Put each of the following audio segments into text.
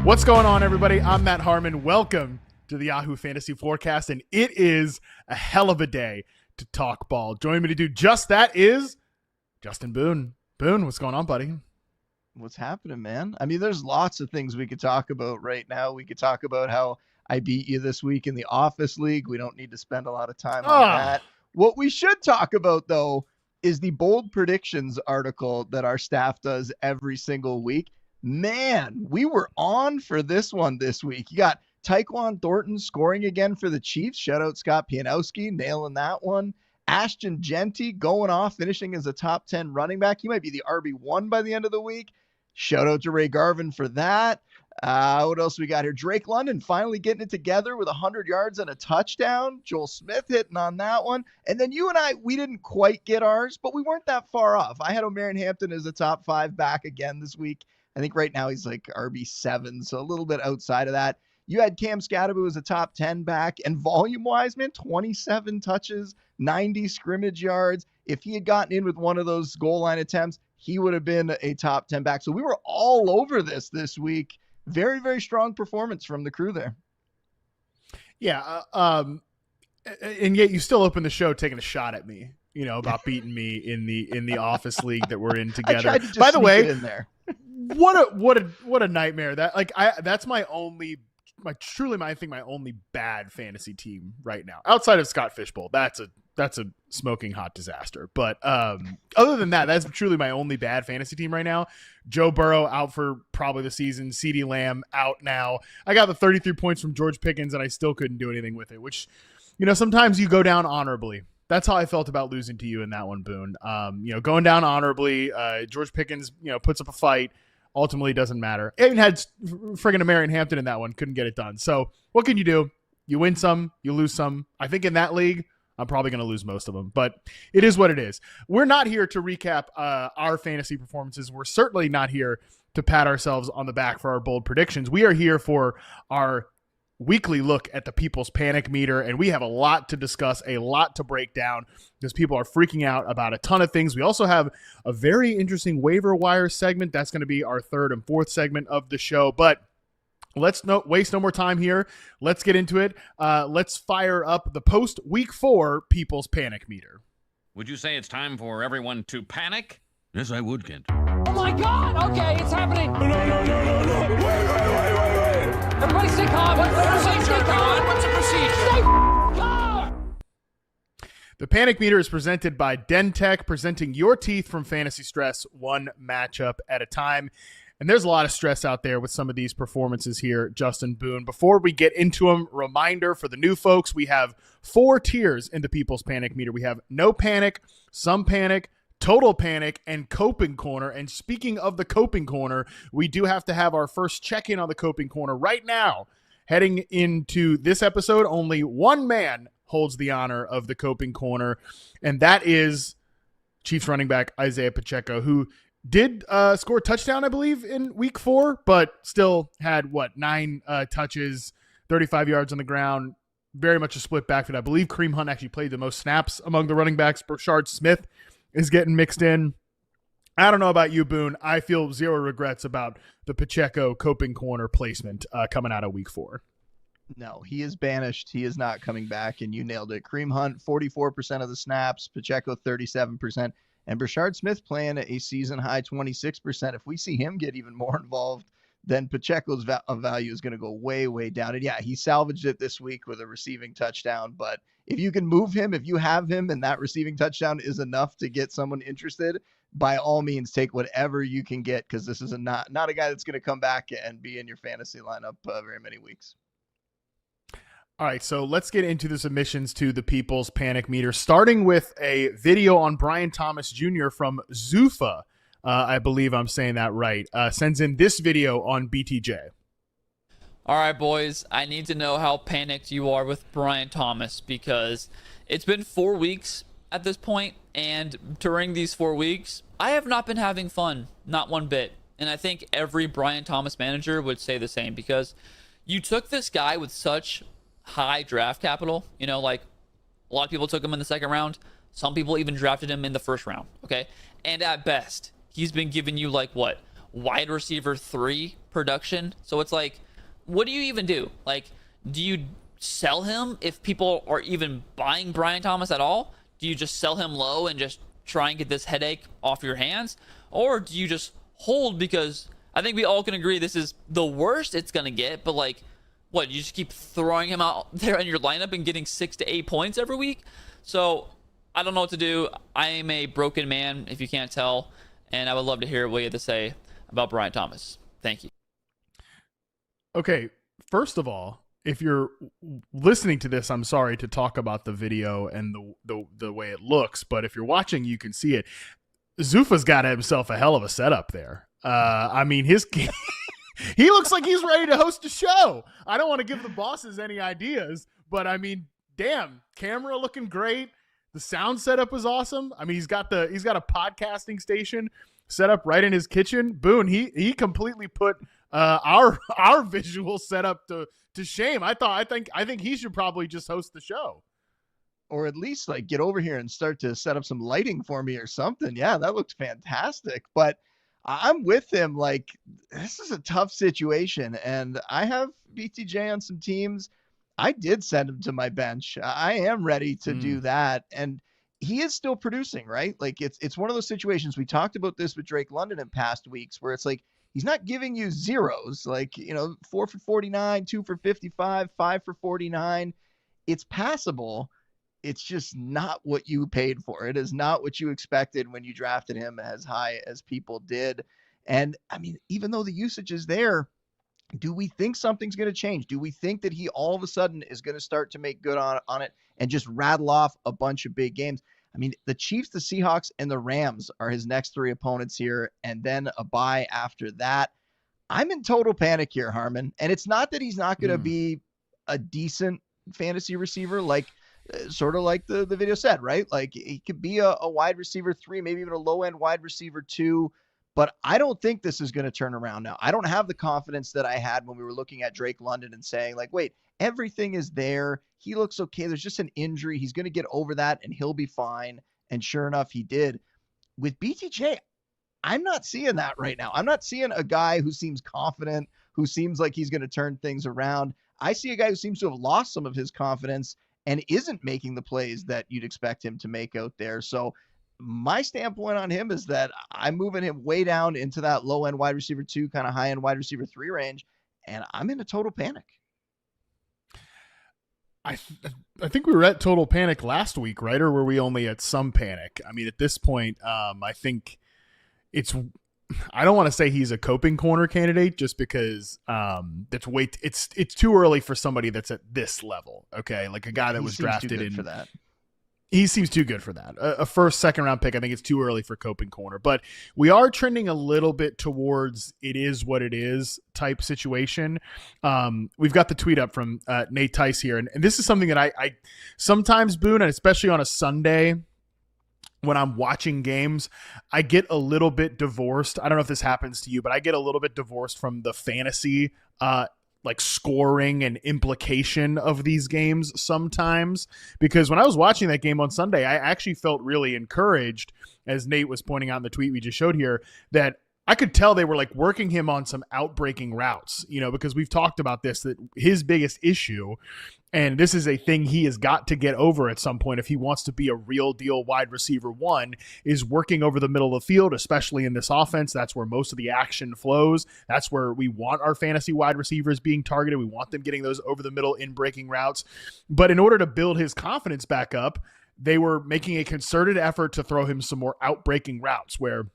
What's going on, everybody? I'm Matt Harmon. Welcome to the Yahoo Fantasy Forecast, and it is a hell of a day to talk ball. Joining me to do just that is Justin Boone. Boone, what's going on, buddy? What's happening, man? I mean, there's lots of things we could talk about right now. We could talk about how I beat you this week in the Office League. We don't need to spend a lot of time on that. What we should talk about, though, is the bold predictions article that our staff does every single week. Man, we were on for this one this week. You got Tyquan Thornton scoring again for the Chiefs. Shout out Scott Pianowski, nailing that one. Ashton Genty going off, finishing as a top 10 running back. He might be the RB1 by the end of the week. Shout out to Ray Garvin for that. What else we got here? Drake London finally getting it together with 100 yards and a touchdown. Joel Smith hitting on that one. And then you and I, we didn't quite get ours, but we weren't that far off. I had O'Marion Hampton as a top 5 back again this week. I think right now he's like RB7, so a little bit outside of that. You had Cam Scadaboo as a top 10 back, and volume-wise, man, 27 touches, 90 scrimmage yards. If he had gotten in with one of those goal line attempts, he would have been a top 10 back. So we were all over this week. Very, very strong performance from the crew there. Yeah, and yet you still open the show taking a shot at me, you know, about beating me in the Office League that we're in together. I tried to just By the way, in there. what a nightmare. That's my only bad fantasy team right now, outside of Scott Fishbowl. That's a smoking hot disaster. But other than that, that's truly my only bad fantasy team right now. Joe Burrow out for probably the season. CeeDee Lamb out now. I got the 33 points from George Pickens, and I still couldn't do anything with it, which, you know, sometimes you go down honorably. That's how I felt about losing to you in that one, Boone. Going down honorably. George Pickens, puts up a fight. Ultimately, doesn't matter. I even had friggin' O'Marion Hampton in that one. Couldn't get it done. So what can you do? You win some, you lose some. I think in that league, I'm probably going to lose most of them. But it is what it is. We're not here to recap our fantasy performances. We're certainly not here to pat ourselves on the back for our bold predictions. We are here for our weekly look at the People's Panic Meter, and we have a lot to discuss, a lot to break down, because people are freaking out about a ton of things. We also have a very interesting waiver wire segment. That's going to be our third and fourth segment of the show, but let's waste no more time here. Let's get into it. Let's fire up the post week 4 People's Panic Meter. Would you say it's time for everyone to panic? Yes, I would, Kent. Oh my God! Okay, it's happening. No. Wait. Everybody stay calm. What's the procedure, Don? What's the procedure? Stay calm. The Panic Meter is presented by Dentech, presenting your teeth from fantasy stress one matchup at a time. And there's a lot of stress out there with some of these performances here, Justin Boone. Before we get into them, reminder for the new folks, we have 4 tiers in the People's Panic Meter. We have no panic, some panic, total panic, and coping corner. And speaking of the coping corner, we do have to have our first check-in on the coping corner right now. Heading into this episode, only one man holds the honor of the coping corner, and that is Chiefs running back Isiah Pacheco, who did score a touchdown, I believe, in week 4, but still had, 9 touches, 35 yards on the ground, very much a split backfield. I believe Kareem Hunt actually played the most snaps among the running backs. Brashard Smith is getting mixed in. I don't know about you, Boone. I feel zero regrets about the Pacheco coping corner placement coming out of week 4. No, he is banished. He is not coming back, and you nailed it. Kareem Hunt, 44% of the snaps. Pacheco, 37%. And Brashard Smith playing a season-high 26%. If we see him get even more involved, then Pacheco's value is going to go way, way down. And, yeah, he salvaged it this week with a receiving touchdown. But if you can move him, if you have him, and that receiving touchdown is enough to get someone interested, by all means, take whatever you can get, because this is not a guy that's going to come back and be in your fantasy lineup very many weeks. All right, so let's get into the submissions to the People's Panic Meter, starting with a video on Brian Thomas Jr. from Zuffa. I believe I'm saying that right. Sends in this video on BTJ. All right, boys, I need to know how panicked you are with Brian Thomas, because it's been 4 weeks at this point, and during these 4 weeks, I have not been having fun, not one bit. And I think every Brian Thomas manager would say the same, because you took this guy with such high draft capital, like a lot of people took him in the second round. Some people even drafted him in the first round. Okay. And at best, he's been giving you like what? wide receiver 3 production. So it's like, what do you even do? Like, do you sell him if people are even buying Brian Thomas at all? Do you just sell him low and just try and get this headache off your hands? Or do you just hold, because I think we all can agree this is the worst it's going to get, but like, what, you just keep throwing him out there in your lineup and getting 6 to 8 points every week? So I don't know what to do. I am a broken man, if you can't tell, and I would love to hear what you have to say about Brian Thomas. Thank you. Okay, first of all, if you're listening to this, I'm sorry to talk about the video and the way it looks, but if you're watching, you can see it. Zufa's got himself a hell of a setup there. I mean, he looks like he's ready to host a show. I don't want to give the bosses any ideas, but I mean, damn, camera looking great. The sound setup was awesome. I mean, he's got a podcasting station set up right in his kitchen. Boone, he completely put our visual setup to shame. I think he should probably just host the show. Or at least like get over here and start to set up some lighting for me or something. Yeah, that looked fantastic. But I'm with him. Like, this is a tough situation, and I have BTJ on some teams. I did send him to my bench. I am ready to do that. And he is still producing, right? Like, it's one of those situations. We talked about this with Drake London in past weeks where it's like, he's not giving you zeros, like, 4 for 49, 2 for 55, 5 for 49. It's passable. It's just not what you paid for. It is not what you expected when you drafted him as high as people did. And I mean, even though the usage is there, do we think something's going to change? Do we think that he all of a sudden is going to start to make good on it and just rattle off a bunch of big games? I mean, the Chiefs, the Seahawks, and the Rams are his next 3 opponents here, and then a bye after that. I'm in total panic here, Harmon. And it's not that he's not going to be a decent fantasy receiver, like sort of like the video said, right? Like, he could be a wide receiver 3, maybe even a low end wide receiver 2. But I don't think this is going to turn around now. I don't have the confidence that I had when we were looking at Drake London and saying, like, wait, everything is there. He looks okay. There's just an injury. He's going to get over that and he'll be fine. And sure enough, he did. With BTJ, I'm not seeing that right now. I'm not seeing a guy who seems confident, who seems like he's going to turn things around. I see a guy who seems to have lost some of his confidence and isn't making the plays that you'd expect him to make out there. So my standpoint on him is that I'm moving him way down into that low end wide receiver 2, kind of high end wide receiver 3 range. And I'm in a total panic. I think we were at total panic last week, right? Or were we only at some panic? I mean, at this point, I think I don't want to say he's a coping corner candidate just because it's too early for somebody that's at this level. Okay. Like a guy that was drafted in for that. He seems too good for that. A first, second round pick. I think it's too early for coping corner, but we are trending a little bit towards it is what it is type situation. We've got the tweet up from Nate Tice here. And this is something that I sometimes, Boone, and especially on a Sunday when I'm watching games, I get a little bit divorced. I don't know if this happens to you, but I get a little bit divorced from the fantasy like scoring and implication of these games sometimes, because when I was watching that game on Sunday, I actually felt really encouraged, as Nate was pointing out in the tweet we just showed here, that I could tell they were like working him on some outbreaking routes, because we've talked about this, that his biggest issue, and this is a thing he has got to get over at some point if he wants to be a real deal wide receiver 1, is working over the middle of the field, especially in this offense. That's where most of the action flows. That's where we want our fantasy wide receivers being targeted. We want them getting those over the middle in breaking routes. But in order to build his confidence back up, they were making a concerted effort to throw him some more outbreaking routes where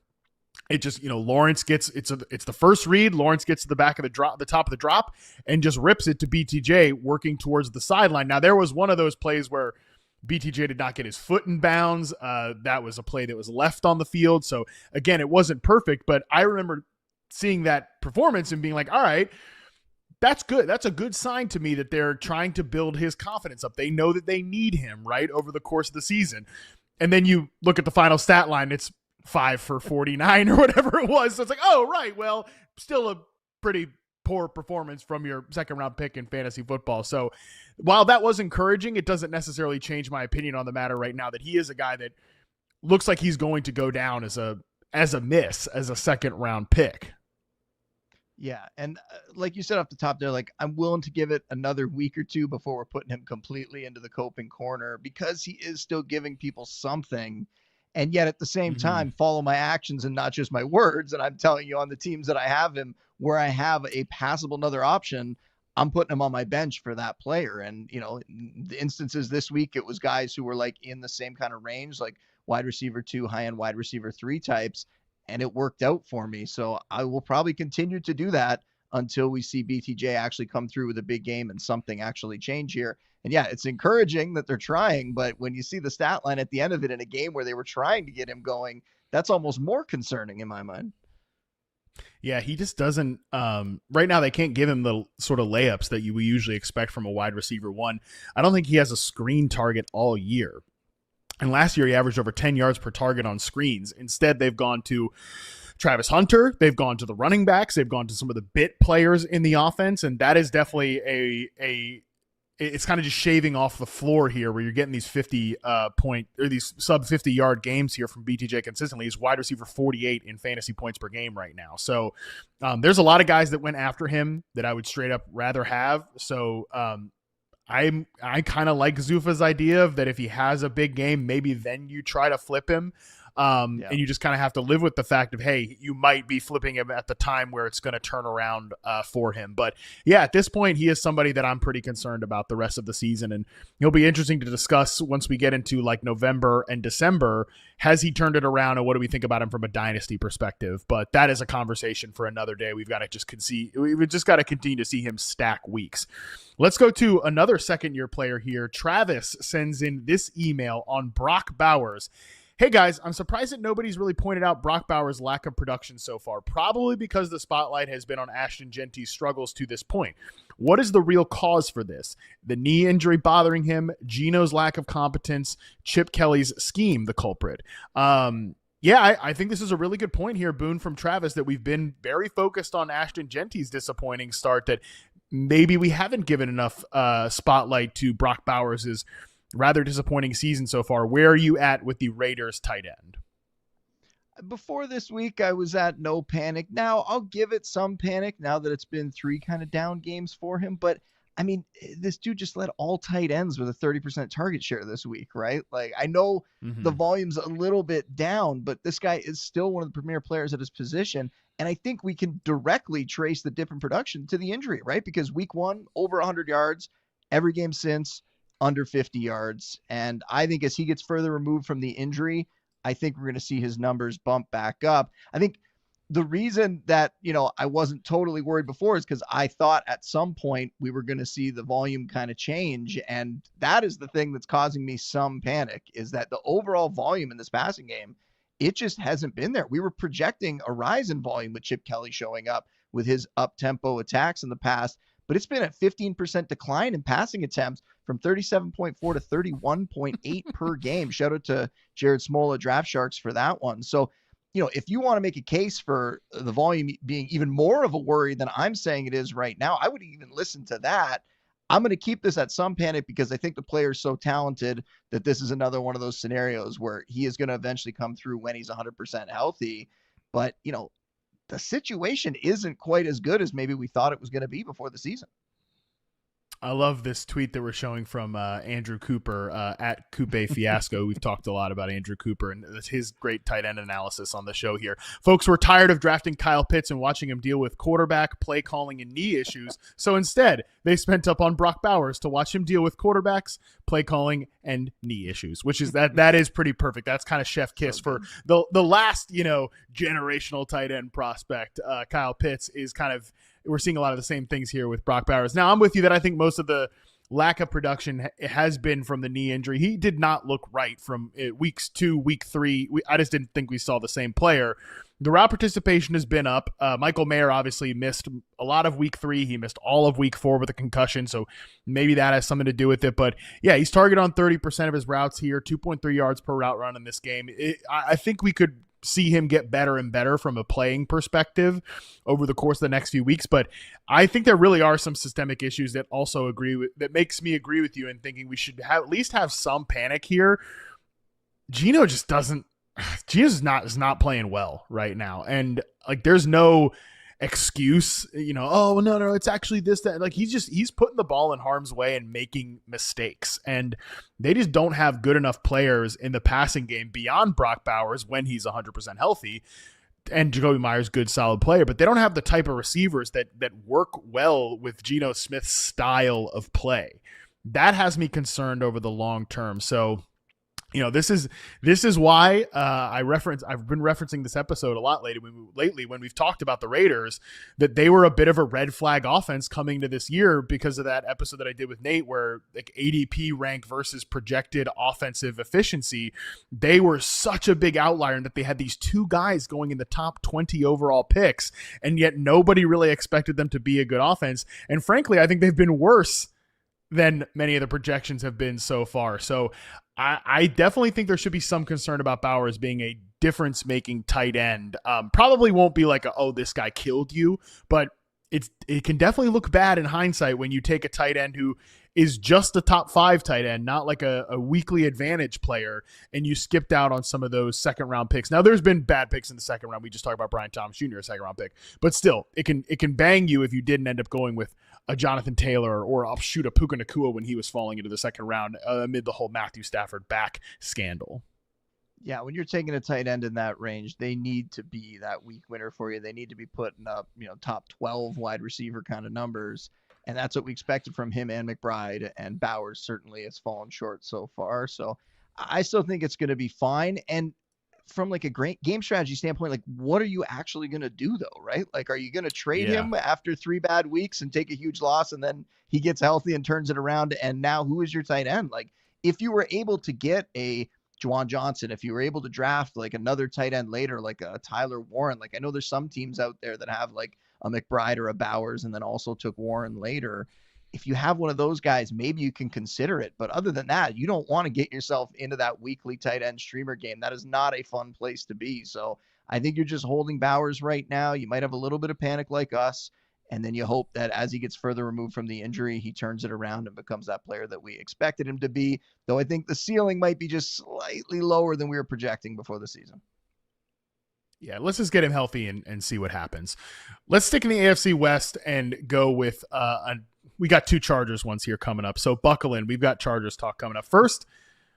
it just, Lawrence gets, it's the first read. Lawrence gets to the back of the top of the drop and just rips it to BTJ working towards the sideline. Now there was one of those plays where BTJ did not get his foot in bounds. That was a play that was left on the field. So again, it wasn't perfect, but I remember seeing that performance and being like, all right, that's good. That's a good sign to me that they're trying to build his confidence up. They know that they need him right over the course of the season. And then you look at the final stat line, it's 5 for 49 or whatever it was. So it's like, oh, right. Well, still a pretty poor performance from your second round pick in fantasy football. So while that was encouraging, it doesn't necessarily change my opinion on the matter right now that he is a guy that looks like he's going to go down as a second round pick. Yeah, and like you said off the top there, like I'm willing to give it another week or two before we're putting him completely into the coping corner because he is still giving people something. And yet at the same time, follow my actions and not just my words. And I'm telling you on the teams that I have him where I have a passable another option, I'm putting him on my bench for that player. And, the instances this week, it was guys who were like in the same kind of range, like wide receiver 2, high end wide receiver 3 types. And it worked out for me. So I will probably continue to do that until we see BTJ actually come through with a big game and something actually change here. And yeah, it's encouraging that they're trying, but when you see the stat line at the end of it in a game where they were trying to get him going, that's almost more concerning in my mind. Yeah, he just doesn't. Right now, they can't give him the sort of layups that we usually expect from a wide receiver 1. I don't think he has a screen target all year. And last year, he averaged over 10 yards per target on screens. Instead, they've gone to Travis Hunter. They've gone to the running backs. They've gone to some of the bit players in the offense. And that is definitely it's kind of just shaving off the floor here where you're getting these 50 point or these sub 50 yard games here from BTJ consistently. He's wide receiver 48 in fantasy points per game right now. So there's a lot of guys that went after him that I would straight up rather have. So I kind of like Zufa's idea of that if he has a big game, maybe then you try to flip him. And you just kind of have to live with the fact of, hey, you might be flipping him at the time where it's going to turn around for him. But yeah, at this point, he is somebody that I'm pretty concerned about the rest of the season. And he'll be interesting to discuss once we get into like November and December. Has he turned it around, and what do we think about him from a dynasty perspective? But that is a conversation for another day. We've got to just continue to see him stack weeks. Let's go to another second-year player here. Travis sends in this email on Brock Bowers. Hey guys, I'm surprised that nobody's really pointed out Brock Bowers' lack of production so far, probably because the spotlight has been on Ashton Genty's struggles to this point. What is the real cause for this? The knee injury bothering him, Geno's lack of competence, Chip Kelly's scheme the culprit? I think this is a really good point here, Boone, from Travis, that we've been very focused on Ashton Genty's disappointing start, that maybe we haven't given enough spotlight to Brock Bowers' rather disappointing season so far. Where are you at with the Raiders tight end? Before this week, I was at no panic. Now I'll give it some panic now that it's been 3 kind of down games for him. But I mean, this dude just led all tight ends with a 30% target share this week, right? Like, I know the volume's a little bit down, but this guy is still one of the premier players at his position. And I think we can directly trace the dip in production to the injury, right? Because week 1, over 100 yards, every game since, under 50 yards. And I think as he gets further removed from the injury, I think we're going to see his numbers bump back up. I think the reason that, I wasn't totally worried before is because I thought at some point we were going to see the volume kind of change. And that is the thing that's causing me some panic, is that the overall volume in this passing game, it just hasn't been there. We were projecting a rise in volume with Chip Kelly showing up with his up-tempo attacks in the past, but it's been a 15% decline in passing attempts from 37.4 to 31.8 per game. Shout out to Jared Smola, Draft Sharks, for that one. So, if you want to make a case for the volume being even more of a worry than I'm saying it is right now, I would even listen to that. I'm going to keep this at some panic because I think the player is so talented that this is another one of those scenarios where he is going to eventually come through when he's 100% healthy. But, the situation isn't quite as good as maybe we thought it was going to be before the season. I love this tweet that we're showing from Andrew Cooper at Coupe Fiasco. We've talked a lot about Andrew Cooper and his great tight end analysis on the show here. Folks, we're tired of drafting Kyle Pitts and watching him deal with quarterback, play calling, and knee issues. So instead, they spent up on Brock Bowers to watch him deal with quarterbacks, play calling, and knee issues, which is that is pretty perfect. That's kind of chef kiss for the last, generational tight end prospect. Kyle Pitts is kind of, we're seeing a lot of the same things here with Brock Bowers. Now, I'm with you that I think most of the lack of production has been from the knee injury. He did not look right from weeks 2, week 3. I just didn't think we saw the same player. The route participation has been up. Michael Mayer obviously missed a lot of week 3. He missed all of week 4 with a concussion, so maybe that has something to do with it. But yeah, he's targeted on 30% of his routes here, 2.3 yards per route run in this game. I think we could see him get better and better from a playing perspective over the course of the next few weeks. But I think there really are some systemic issues that also that makes me agree with you in thinking we should at least have some panic here. Geno just doesn't, Geno's not playing well right now. And like, there's no, excuse, oh no, it's actually this, that. Like he's putting the ball in harm's way and making mistakes. And they just don't have good enough players in the passing game beyond Brock Bowers when he's 100% healthy. And Jacoby Myers, good, solid player, but they don't have the type of receivers that work well with Geno Smith's style of play. That has me concerned over the long term. So, this is why I've been referencing this episode a lot lately when we've talked about the Raiders, that they were a bit of a red flag offense coming to this year because of that episode that I did with Nate, where like ADP rank versus projected offensive efficiency, they were such a big outlier that they had these two guys going in the top 20 overall picks, and yet nobody really expected them to be a good offense. And frankly, I think they've been worse than many of the projections have been so far. So I definitely think there should be some concern about Bowers being a difference-making tight end. Probably won't be like, this guy killed you, but it can definitely look bad in hindsight when you take a tight end who is just a top 5 tight end, not like a weekly advantage player, and you skipped out on some of those second-round picks. Now, there's been bad picks in the second round. We just talked about Brian Thomas Jr., a second-round pick. But still, it can bang you if you didn't end up going with a Jonathan Taylor or a Puka Nacua when he was falling into the second round amid the whole Matthew Stafford back scandal. Yeah, when you're taking a tight end in that range, they need to be that week winner for you. They need to be putting up, top 12 wide receiver kind of numbers. And that's what we expected from him and McBride, and Bowers certainly has fallen short so far. So I still think it's going to be fine. And from like a great game strategy standpoint, like what are you actually going to do though, right? Like, are you going to trade him after 3 bad weeks and take a huge loss and then he gets healthy and turns it around? And now who is your tight end? Like if you were able to get a Juwan Johnson, if you were able to draft like another tight end later, like a Tyler Warren, like I know there's some teams out there that have like a McBride or a Bowers and then also took Warren later. If you have one of those guys, maybe you can consider it. But other than that, you don't want to get yourself into that weekly tight end streamer game. That is not a fun place to be. So I think you're just holding Bowers right now. You might have a little bit of panic like us. And then you hope that as he gets further removed from the injury, he turns it around and becomes that player that we expected him to be. Though I think the ceiling might be just slightly lower than we were projecting before the season. Yeah, let's just get him healthy and see what happens. Let's stick in the AFC West and go with we got 2 Chargers ones here coming up. So buckle in. We've got Chargers talk coming up. First,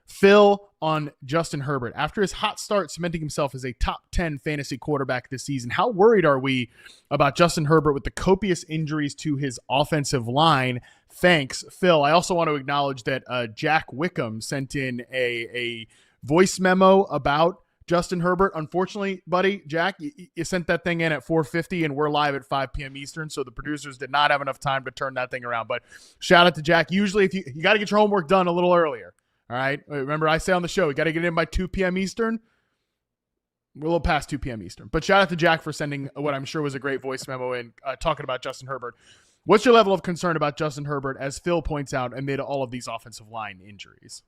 Phil on Justin Herbert. After his hot start cementing himself as a top 10 fantasy quarterback this season, how worried are we about Justin Herbert with the copious injuries to his offensive line? Thanks, Phil. I also want to acknowledge that Jack Wickham sent in a voice memo about Justin Herbert. Unfortunately, buddy, Jack, you sent that thing in at 4:50 and we're live at 5 p.m. Eastern, so the producers did not have enough time to turn that thing around. But shout out to Jack. Usually, if you got to get your homework done a little earlier. All right. Remember, I say on the show, you got to get in by 2 p.m. Eastern. We're a little past 2 p.m. Eastern. But shout out to Jack for sending what I'm sure was a great voice memo in talking about Justin Herbert. What's your level of concern about Justin Herbert, as Phil points out, amid all of these offensive line injuries?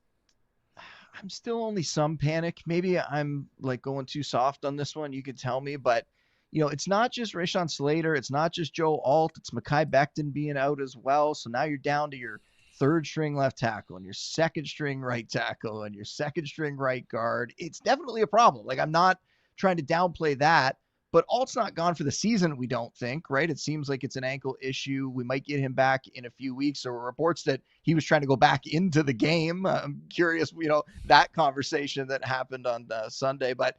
I'm still only some panic. Maybe I'm like going too soft on this one. You could tell me, but it's not just Rashawn Slater. It's not just Joe Alt. It's Mekhi Becton being out as well. So now you're down to your 3rd string left tackle and your 2nd string right tackle and your 2nd string right guard. It's definitely a problem. Like, I'm not trying to downplay that, but Alt's not gone for the season, we don't think, right? It seems like it's an ankle issue. We might get him back in a few weeks. There were reports that he was trying to go back into the game. I'm curious, that conversation that happened on Sunday, but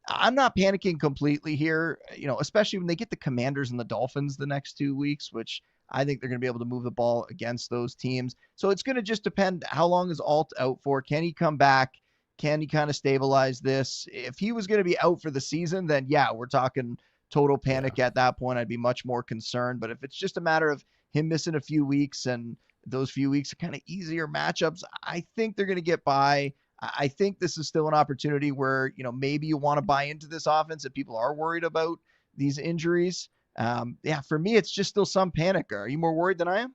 I'm not panicking completely here, especially when they get the Commanders and the Dolphins the next 2 weeks, which I think they're going to be able to move the ball against those teams. So it's going to just depend how long is Alt out for. Can he come back? Can he kind of stabilize this? If he was going to be out for the season, then yeah, we're talking total panic at that point. I'd be much more concerned. But if it's just a matter of him missing a few weeks and those few weeks are kind of easier matchups, I think they're going to get by. I think this is still an opportunity where, maybe you want to buy into this offense if people are worried about these injuries. For me, it's just still some panic. Are you more worried than I am?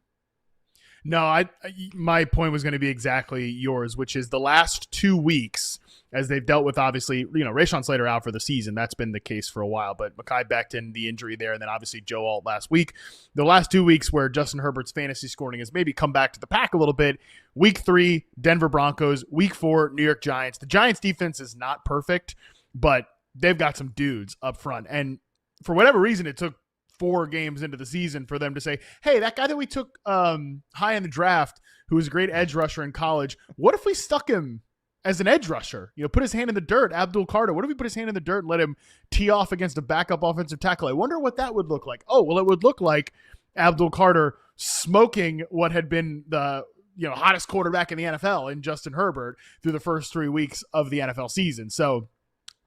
No, my point was going to be exactly yours, which is the last 2 weeks, as they've dealt with, obviously, Rashawn Slater out for the season. That's been the case for a while, but Mekhi Becton, the injury there, and then obviously Joe Alt last week. The last 2 weeks where Justin Herbert's fantasy scoring has maybe come back to the pack a little bit. Week 3, Denver Broncos. Week 4, New York Giants. The Giants defense is not perfect, but they've got some dudes up front. And for whatever reason, it took 4 games into the season for them to say, hey, that guy that we took high in the draft, who was a great edge rusher in college, what if we stuck him as an edge rusher? Put his hand in the dirt, Abdul Carter. What if we put his hand in the dirt and let him tee off against a backup offensive tackle? I wonder what that would look like. Oh, well, it would look like Abdul Carter smoking what had been the hottest quarterback in the NFL in Justin Herbert through the first 3 weeks of the NFL season. So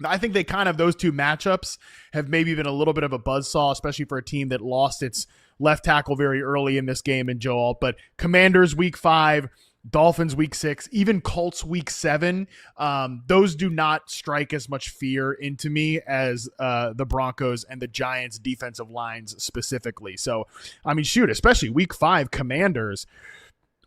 I think those two matchups have maybe been a little bit of a buzzsaw, especially for a team that lost its left tackle very early in this game in Joe Alt. But Commanders week 5, Dolphins week 6, even Colts week 7, those do not strike as much fear into me as the Broncos and the Giants defensive lines specifically. So, especially week 5 Commanders.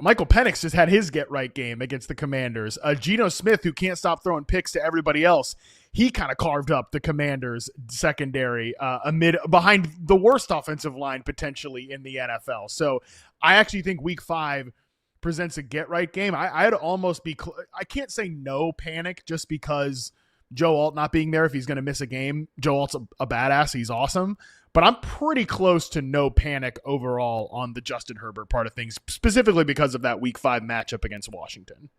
Michael Penix just had his get-right game against the Commanders. Geno Smith, who can't stop throwing picks to everybody else, he kind of carved up the Commanders' secondary behind the worst offensive line potentially in the NFL. So I actually think week 5 presents a get-right game. I'd almost be I can't say no panic just because Joe Alt not being there if he's going to miss a game. Joe Alt's a badass. He's awesome. But I'm pretty close to no panic overall on the Justin Herbert part of things, specifically because of that week 5 matchup against Washington.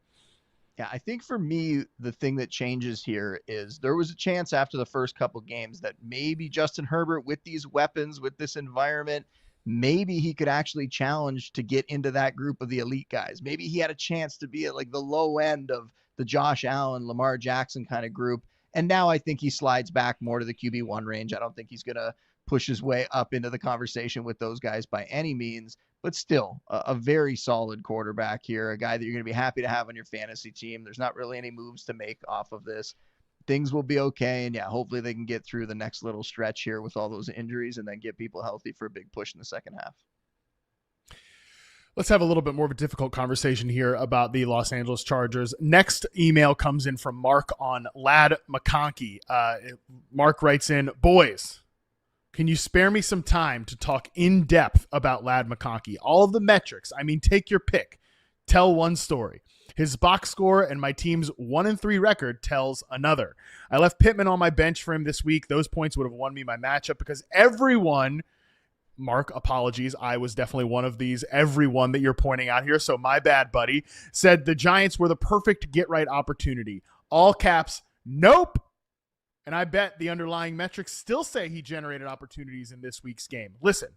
Yeah, I think for me, the thing that changes here is there was a chance after the first couple games that maybe Justin Herbert, with these weapons, with this environment, maybe he could actually challenge to get into that group of the elite guys. Maybe he had a chance to be at like the low end of the Josh Allen, Lamar Jackson kind of group. And now I think he slides back more to the QB1 range. I don't think he's going to push his way up into the conversation with those guys by any means, but still a very solid quarterback here, a guy that you're going to be happy to have on your fantasy team. There's not really any moves to make off of this. Things will be okay. And yeah, hopefully they can get through the next little stretch here with all those injuries and then get people healthy for a big push in the second half. Let's have a little bit more of a difficult conversation here about the Los Angeles Chargers. Next email comes in from Mark on Ladd McConkey. Mark writes in, boys, can you spare me some time to talk in depth about Ladd McConkey? All of the metrics. Take your pick. Tell one story. His box score and my team's 1-3 record tells another. I left Pittman on my bench for him this week. Those points would have won me my matchup because everyone, Mark, apologies, I was definitely one of these, everyone that you're pointing out here, so my bad, buddy, said the Giants were the perfect get-right opportunity. All caps, nope. And I bet the underlying metrics still say he generated opportunities in this week's game. Listen,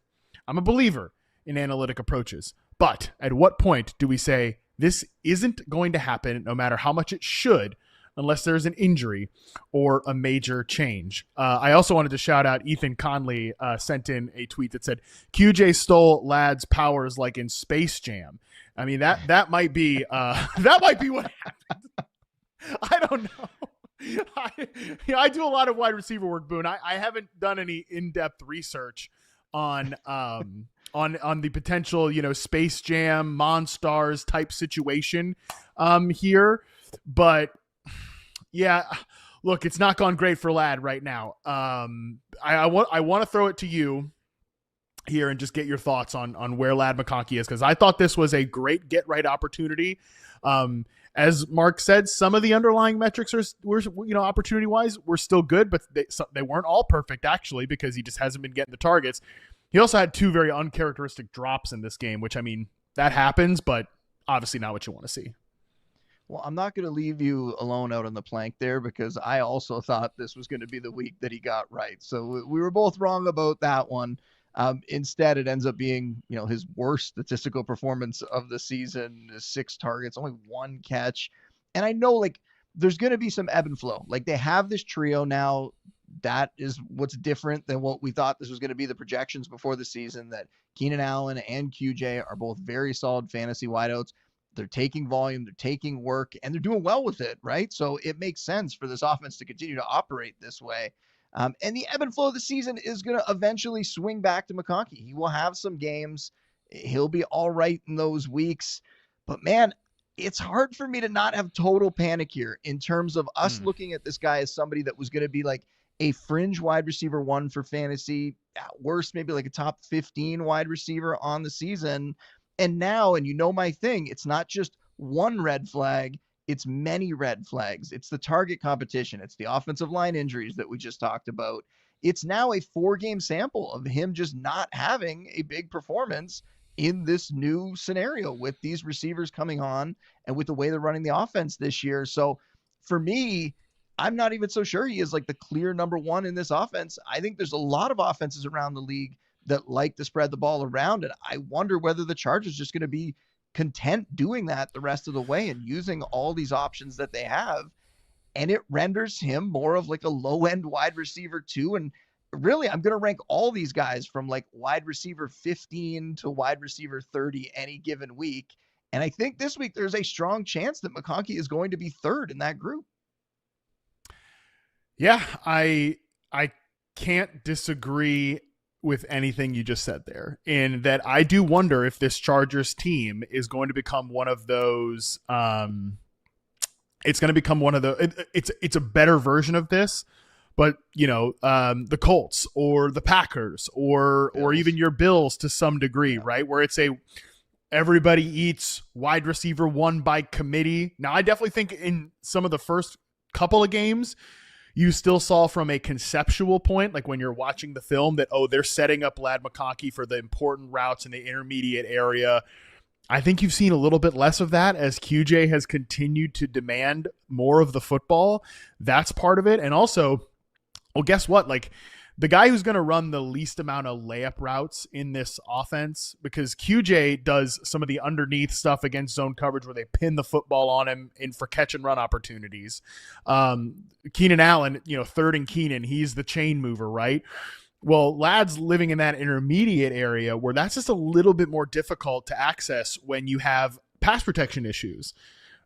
I'm a believer in analytic approaches, but at what point do we say this isn't going to happen no matter how much it should unless there's an injury or a major change? I also wanted to shout out Ethan Conley sent in a tweet that said, QJ stole Ladd's powers like in Space Jam. That might be what happened. I don't know. I do a lot of wide receiver work, Boone. I haven't done any in-depth research on the potential, Space Jam, Monstars type situation here. But yeah, look, it's not gone great for Ladd right now. I want to throw it to you here and just get your thoughts on where Ladd McConkey is, because I thought this was a great get-right opportunity. As Mark said, some of the underlying metrics were opportunity-wise, were still good, but they weren't all perfect, actually, because he just hasn't been getting the targets. He also had 2 very uncharacteristic drops in this game, which, that happens, but obviously not what you want to see. Well, I'm not going to leave you alone out on the plank there because I also thought this was going to be the week that he got right. So we were both wrong about that one. Instead, it ends up being, his worst statistical performance of the season, 6 targets, only 1 catch. And I know there's going to be some ebb and flow. They have this trio now. That is what's different than what we thought this was going to be, the projections before the season, that Keenan Allen and QJ are both very solid fantasy wideouts. They're taking volume, they're taking work, and they're doing well with it, right? So it makes sense for this offense to continue to operate this way. And the ebb and flow of the season is going to eventually swing back to McConkey. He will have some games. He'll be all right in those weeks. But, man, it's hard for me to not have total panic here in terms of us looking at this guy as somebody that was going to be a fringe wide receiver 1 for fantasy, at worst, maybe a top 15 wide receiver on the season. And now, and my thing, it's not just one red flag. It's many red flags. It's the target competition. It's the offensive line injuries that we just talked about. it's now a 4-game sample of him just not having a big performance in this new scenario with these receivers coming on and with the way they're running the offense this year. So for me, I'm not even so sure he is like the clear number one in this offense. I think there's a lot of offenses around the league that like to spread the ball around. And I wonder whether the Chargers just going to be content doing that the rest of the way and using all these options that they have. And it renders him more of like a low end wide receiver too. And really, I'm going to rank all these guys from like wide receiver 15 to wide receiver 30 any given week. And I think this week there's a strong chance that McConkey is going to be third in that group. Yeah, I can't disagree with anything you just said there, in that I do wonder if this Chargers team is going to become one of those. It's going to become one of the. It's a better version of this, but the Colts or the Packers or even your Bills to some degree, right? Where it's everybody eats wide receiver one by committee. Now, I definitely think in some of the first couple of games, you still saw from a conceptual point, like when you're watching the film, that, they're setting up Ladd McConkey for the important routes in the intermediate area. I think you've seen a little bit less of that as QJ has continued to demand more of the football. That's part of it. And also, well, guess what? Like, the guy who's going to run the least amount of layup routes in this offense, because QJ does some of the underneath stuff against zone coverage where they pin the football on him for catch and run opportunities. Keenan Allen, third and Keenan, he's the chain mover, right? Well, Ladd's living in that intermediate area where that's just a little bit more difficult to access when you have pass protection issues.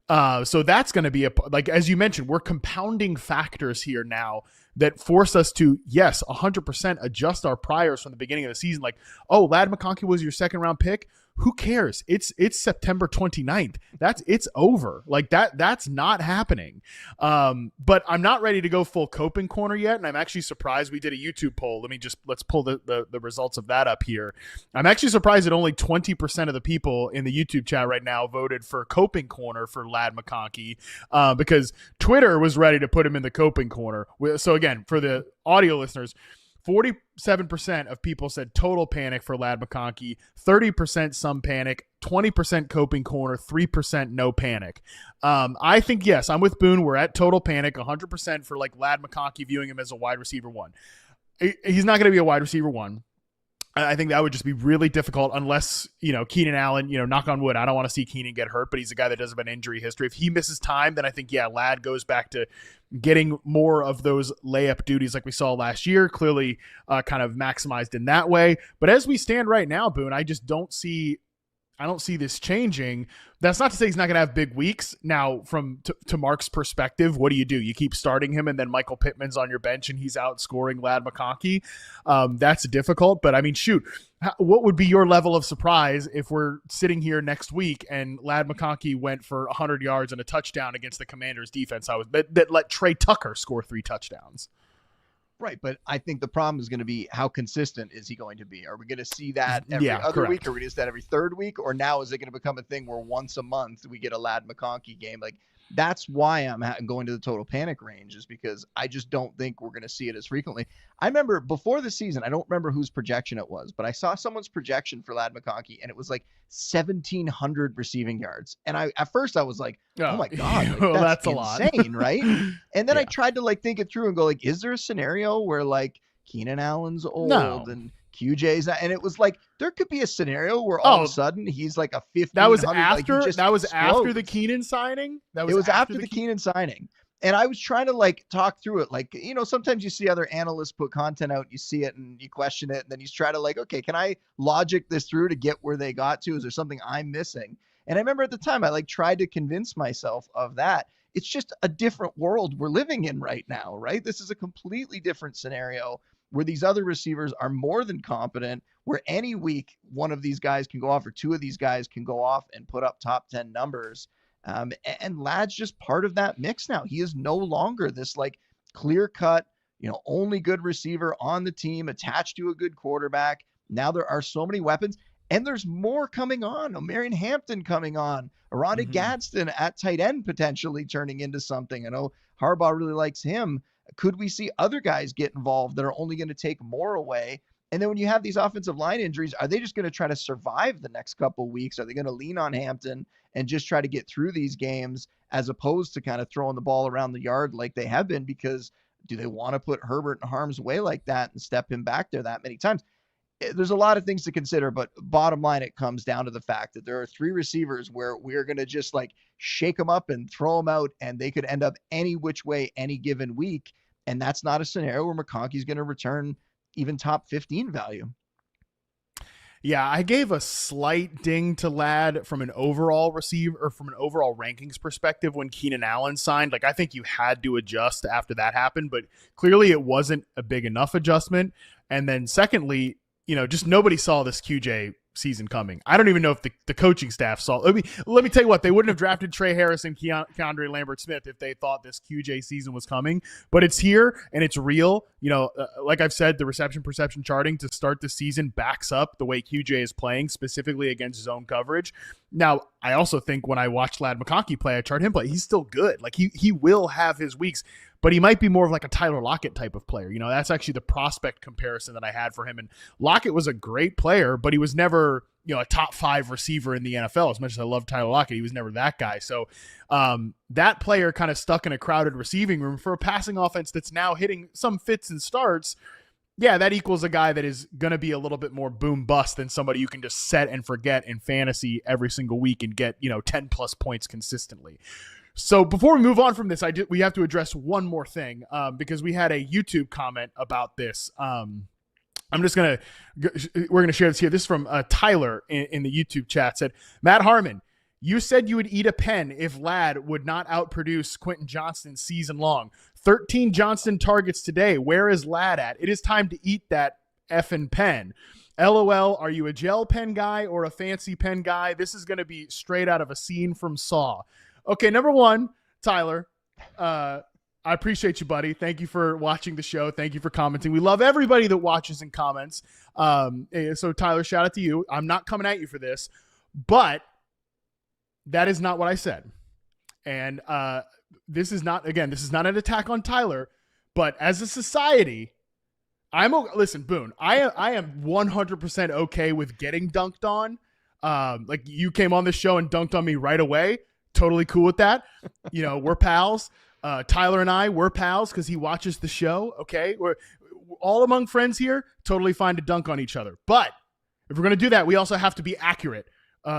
So that's going to be as you mentioned, we're compounding factors here now that force us to, yes, 100% adjust our priors from the beginning of the season. Like, Ladd McConkey was your second round pick. Who cares? It's September 29th. It's over. Like that's not happening. But I'm not ready to go full coping corner yet. And I'm actually surprised we did a YouTube poll. Let's pull the results of that up here. I'm actually surprised that only 20% of the people in the YouTube chat right now voted for coping corner for Ladd McConkey, because Twitter was ready to put him in the coping corner. So again, for the audio listeners, 47% of people said total panic for Ladd McConkey, 30% some panic, 20% coping corner, 3% no panic. I think, yes, I'm with Boone. We're at total panic, 100% for like Ladd McConkey, viewing him as a wide receiver one. He's not going to be a wide receiver one. I think that would just be really difficult unless, Keenan Allen, knock on wood, I don't want to see Keenan get hurt, but he's a guy that doesn't have an injury history. If he misses time, then I think, Ladd goes back to getting more of those layup duties like we saw last year, clearly kind of maximized in that way. But as we stand right now, Boone, I don't see this changing. That's not to say he's not going to have big weeks. Now, from to Mark's perspective, what do? You keep starting him, and then Michael Pittman's on your bench, and he's outscoring Ladd McConkey. That's difficult. But, shoot, what would be your level of surprise if we're sitting here next week and Ladd McConkey went for 100 yards and a touchdown against the Commanders' defense that let Trey Tucker score 3 touchdowns? Right, but I think the problem is going to be how consistent is he going to be? Are we going to see that every other week? Are we going to see that every third week? Or now is it going to become a thing where once a month we get a Ladd McConkey game? Like, that's why I'm going to the total panic range, is because I just don't think we're going to see it as frequently. I remember before the season, I don't remember whose projection it was, but I saw someone's projection for Ladd McConkey, and it was like 1,700 receiving yards. And at first I was like, oh my God, like, that's a lot. Insane, right? And then I tried to think it through and go like, is there a scenario where like Keenan Allen's old and QJ's not, and it was like there could be a scenario where all of a sudden he's like a 1,500. That was after the Keenan signing. It was after the Keenan signing, and I was trying to talk through it. Sometimes you see other analysts put content out, you see it and you question it, and then you try to okay, can I logic this through to get where they got to? Is there something I'm missing? And I remember at the time I tried to convince myself of that. It's just a different world we're living in right now, right? This is a completely different scenario where these other receivers are more than competent, where any week one of these guys can go off or two of these guys can go off and put up top 10 numbers. And Ladd's just part of that mix now. He is no longer this clear cut, only good receiver on the team attached to a good quarterback. Now there are so many weapons, and there's more coming on. Marion Hampton coming on, Aranda Gadsden at tight end potentially turning into something. I know Harbaugh really likes him. Could we see other guys get involved that are only going to take more away? And then when you have these offensive line injuries, are they just going to try to survive the next couple of weeks? Are they going to lean on Hampton and just try to get through these games as opposed to kind of throwing the ball around the yard like they have been? Because do they want to put Herbert in harm's way like that and step him back there that many times? There's a lot of things to consider, but bottom line, it comes down to the fact that there are 3 receivers where we're going to just like shake them up and throw them out, and they could end up any which way any given week. And that's not a scenario where McConkey's going to return even top 15 value. Yeah, I gave a slight ding to Ladd from an overall receiver or from an overall rankings perspective when Keenan Allen signed. Like, I think you had to adjust after that happened, but clearly it wasn't a big enough adjustment. And then secondly, just nobody saw this QJ season coming. I don't even know if the coaching staff saw. Let me tell you what, they wouldn't have drafted Trey Harris and Keandre Lambert-Smith if they thought this QJ season was coming. But it's here and it's real. Like I've said, the reception perception charting to start the season backs up the way QJ is playing, specifically against zone coverage. Now, I also think when I watched Ladd McConkey play, I chart him play, he's still good. Like he will have his weeks, but he might be more of like a Tyler Lockett type of player. That's actually the prospect comparison that I had for him. And Lockett was a great player, but he was never, a top 5 receiver in the NFL. As much as I love Tyler Lockett, he was never that guy. So that player kind of stuck in a crowded receiving room for a passing offense that's now hitting some fits and starts. Yeah, that equals a guy that is going to be a little bit more boom bust than somebody you can just set and forget in fantasy every single week and get, 10 plus points consistently. So before we move on from this, we have to address one more thing because we had a YouTube comment about this. We're going to share this here. This is from Tyler in the YouTube chat. Said, Matt Harmon, you said you would eat a pen if Ladd would not outproduce Quentin Johnston season long. 13 Johnston targets today. Where is Ladd at? It is time to eat that effing pen. LOL, are you a gel pen guy or a fancy pen guy? This is going to be straight out of a scene from Saw. Okay, number one, Tyler, I appreciate you, buddy. Thank you for watching the show. Thank you for commenting. We love everybody that watches and comments. So, Tyler, shout out to you. I'm not coming at you for this, but that is not what I said. And this is not an attack on Tyler, but as a society, listen, Boone, I am 100% okay with getting dunked on. Like you came on this show and dunked on me right away. Totally cool with that. We're pals. Tyler and I, we're pals because he watches the show. Okay. We're all among friends here. Totally fine to dunk on each other. But if we're going to do that, we also have to be accurate.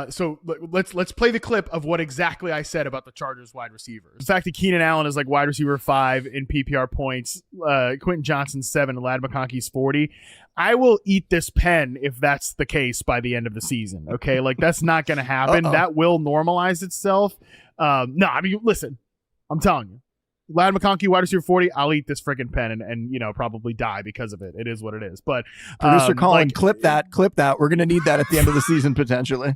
So let's play the clip of what exactly I said about the Chargers wide receivers. The fact that Keenan Allen is like wide receiver 5 in PPR points, Quentin Johnston 7, and Ladd McConkey's 40. I will eat this pen if that's the case by the end of the season. Okay, like that's not going to happen. That will normalize itself. No, I mean, listen, I'm telling you, Ladd McConkey, wide receiver 40, I'll eat this freaking pen and probably die because of it. It is what it is. But producer Colin, clip that. We're going to need that at the end of the season potentially.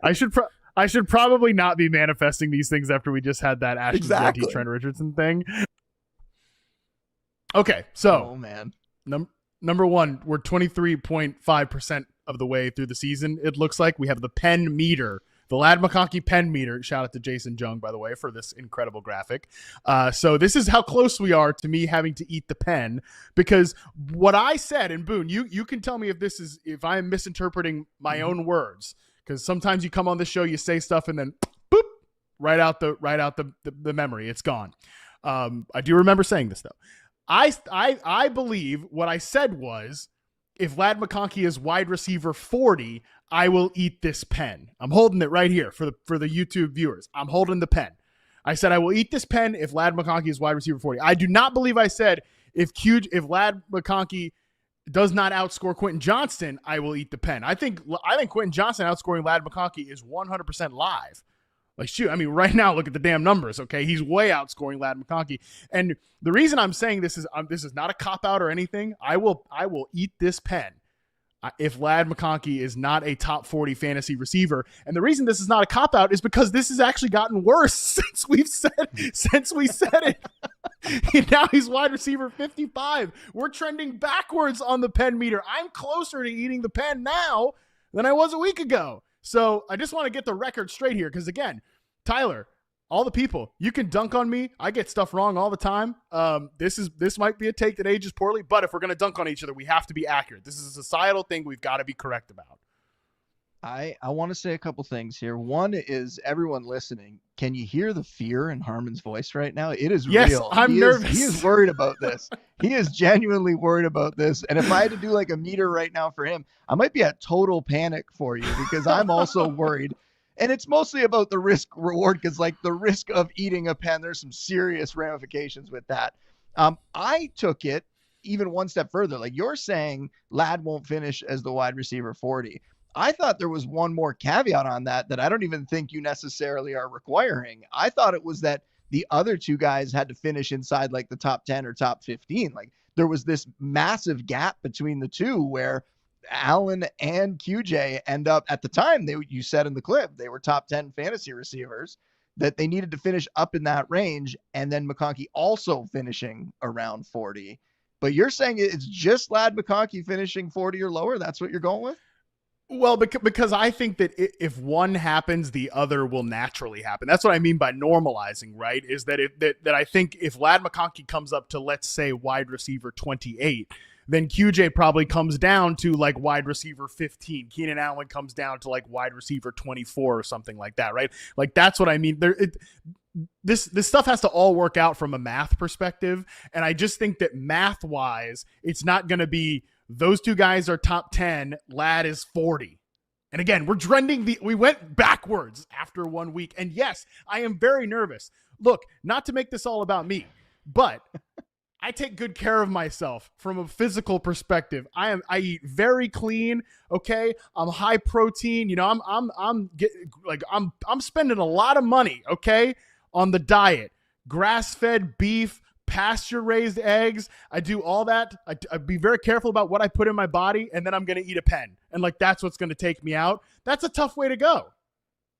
I should probably not be manifesting these things after we just had that Ashton Jeanty Trent Richardson thing. Okay, so oh man, number one, we're 23.5% of the way through the season. It looks like we have the pen meter. The Ladd McConkey pen meter. Shout out to Jason Jung, by the way, for this incredible graphic. So this is how close we are to me having to eat the pen, because what I said, and Boone, you can tell me if I am misinterpreting my own words, because sometimes you come on the show, you say stuff, and then boop, right out the memory, it's gone. I do remember saying this though. I believe what I said was, if Ladd McConkey is wide receiver 40, I will eat this pen. I'm holding it right here for the YouTube viewers. I'm holding the pen. I said I will eat this pen if Ladd McConkey is wide receiver 40. I do not believe I said if Ladd McConkey does not outscore Quentin Johnston, I will eat the pen. I think Quentin Johnston outscoring Ladd McConkey is 100% live. Like, shoot, I mean, right now, look at the damn numbers, okay? He's way outscoring Ladd McConkey. And the reason I'm saying this is not a cop-out or anything. I will eat this pen if Ladd McConkey is not a top 40 fantasy receiver. And the reason this is not a cop-out is because this has actually gotten worse since we said it. Now he's wide receiver 55. We're trending backwards on the pen meter. I'm closer to eating the pen now than I was a week ago. So I just want to get the record straight here because, again, Tyler, all the people, you can dunk on me. I get stuff wrong all the time. This might be a take that ages poorly, but if we're going to dunk on each other, we have to be accurate. This is a societal thing we've got to be correct about. I want to say a couple things here. One is, everyone listening, can you hear the fear in Harmon's voice right now? It is yes, real. I'm nervous. He is worried about this. He is genuinely worried about this. And if I had to do like a meter right now for him, I might be at total panic for you, because I'm also worried. And it's mostly about the risk reward, because like the risk of eating a pen, there's some serious ramifications with that. I took it even one step further. Like, you're saying Ladd won't finish as the wide receiver 40. I thought there was one more caveat on that I don't even think you necessarily are requiring. I thought it was that the other two guys had to finish inside like the top 10 or top 15. Like, there was this massive gap between the two where Allen and QJ end up, at the time, you said in the clip, they were top 10 fantasy receivers, that they needed to finish up in that range, and then McConkey also finishing around 40. But you're saying it's just Ladd McConkey finishing 40 or lower? That's what you're going with? Well, because I think that if one happens, the other will naturally happen. That's what I mean by normalizing, right? Is that that I think if Ladd McConkey comes up to, let's say, wide receiver 28, then QJ probably comes down to like wide receiver 15. Keenan Allen comes down to like wide receiver 24 or something like that, right? Like, that's what I mean. This stuff has to all work out from a math perspective, and I just think that math-wise, it's not going to be those two guys are top 10, Ladd is 40. And again, we went backwards after 1 week. And yes, I am very nervous. Look, not to make this all about me, but I take good care of myself from a physical perspective. I eat very clean. Okay. I'm high protein. You know, I'm spending a lot of money, okay, on the diet, grass-fed beef, pasture-raised eggs. I do all that. I be very careful about what I put in my body, and then I'm going to eat a pen. And like, that's what's going to take me out. That's a tough way to go.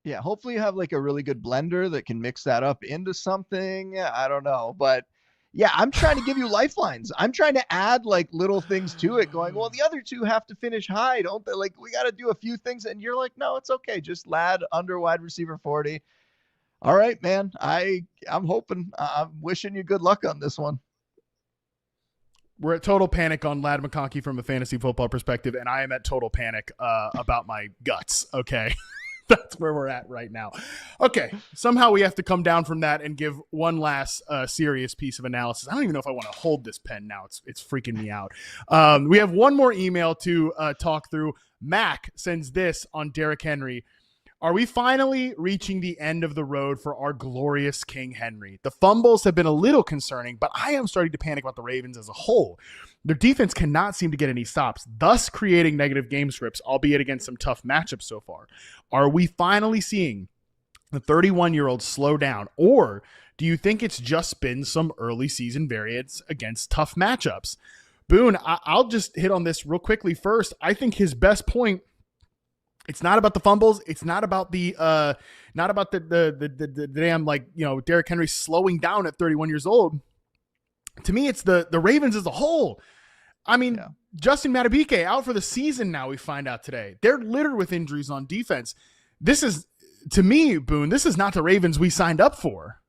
Yeah, hopefully you have like a really good blender that can mix that up into something. I don't know. But yeah, I'm trying to give you lifelines. I'm trying to add like little things to it, going, well, the other two have to finish high, don't they? Like, we got to do a few things. And you're like, no, it's okay. Just Ladd under wide receiver 40. All right, man. I'm hoping, I'm wishing you good luck on this one. We're at total panic on Ladd McConkey from a fantasy football perspective, and I am at total panic about my guts. Okay. That's where we're at right now. Okay. Somehow we have to come down from that and give one last serious piece of analysis. I don't even know if I want to hold this pen now. It's freaking me out. We have one more email to talk through. Mac sends this on Derrick Henry. Are we finally reaching the end of the road for our glorious King Henry? The fumbles have been a little concerning, but I am starting to panic about the Ravens as a whole. Their defense cannot seem to get any stops, thus creating negative game scripts, albeit against some tough matchups so far. Are we finally seeing the 31-year-old slow down, or do you think it's just been some early season variance against tough matchups? Boone, I'll just hit on this real quickly first. I think his best point, it's not about the fumbles. It's not about the damn, like, you know, Derrick Henry slowing down at 31 years old. To me, it's the Ravens as a whole. I mean, yeah. Justin Madubuike out for the season now, we find out today. They're littered with injuries on defense. This is, to me, Boone, this is not the Ravens we signed up for.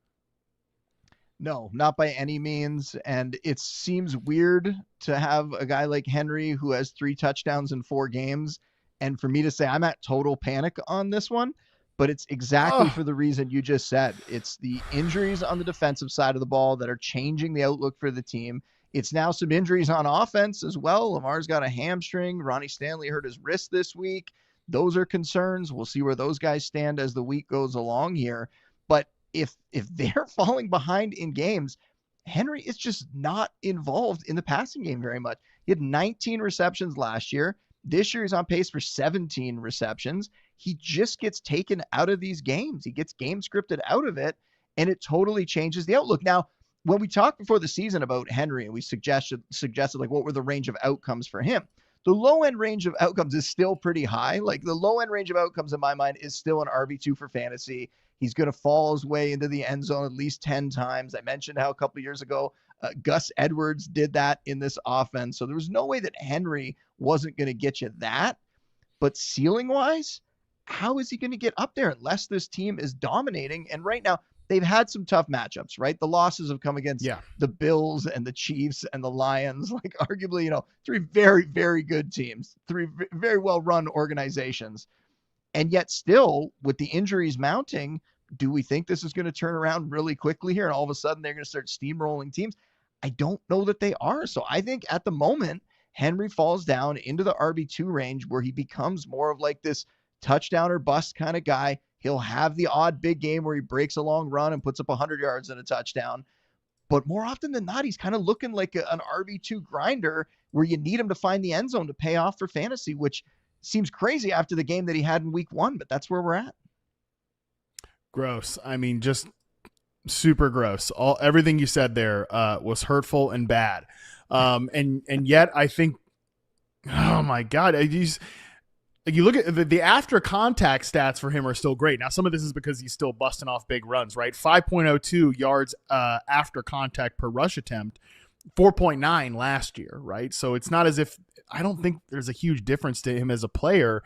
No, not by any means. And it seems weird to have a guy like Henry who has 3 touchdowns in 4 games. And for me to say I'm at total panic on this one, but it's exactly for the reason you just said. It's the injuries on the defensive side of the ball that are changing the outlook for the team. It's now some injuries on offense as well. Lamar's got a hamstring. Ronnie Stanley hurt his wrist this week. Those are concerns. We'll see where those guys stand as the week goes along here. But if they're falling behind in games, Henry is just not involved in the passing game very much. He had 19 receptions last year. This year he's on pace for 17 receptions. He just gets taken out of these games. He gets game scripted out of it, and it totally changes the outlook. Now, when we talked before the season about Henry and we suggested like what were the range of outcomes for him, the low end range of outcomes is still pretty high. Like the low end range of outcomes in my mind is still an RB2 for fantasy. He's going to fall his way into the end zone at least 10 times. I mentioned how a couple of years ago, Gus Edwards did that in this offense. So there was no way that Henry wasn't going to get you that. But ceiling wise, how is he going to get up there unless this team is dominating? And right now, they've had some tough matchups, right? The losses have come against the Bills and the Chiefs and the Lions, like arguably, three very, very good teams, three very well-run organizations. And yet still, with the injuries mounting, do we think this is going to turn around really quickly here and all of a sudden they're going to start steamrolling teams? I don't know that they are. So I think at the moment, Henry falls down into the RB2 range where he becomes more of like this touchdown or bust kind of guy. He'll have the odd big game where he breaks a long run and puts up 100 yards and a touchdown. But more often than not, he's kind of looking like an RB2 grinder where you need him to find the end zone to pay off for fantasy, which seems crazy after the game that he had in week 1, but that's where we're at. Gross. I mean, just super gross. Everything you said there was hurtful and bad. And yet I think, oh my God, you look at the after contact stats for him are still great. Now, some of this is because he's still busting off big runs, right? 5.02 yards after contact per rush attempt, 4.9 last year, right? So it's not as if, I don't think there's a huge difference to him as a player.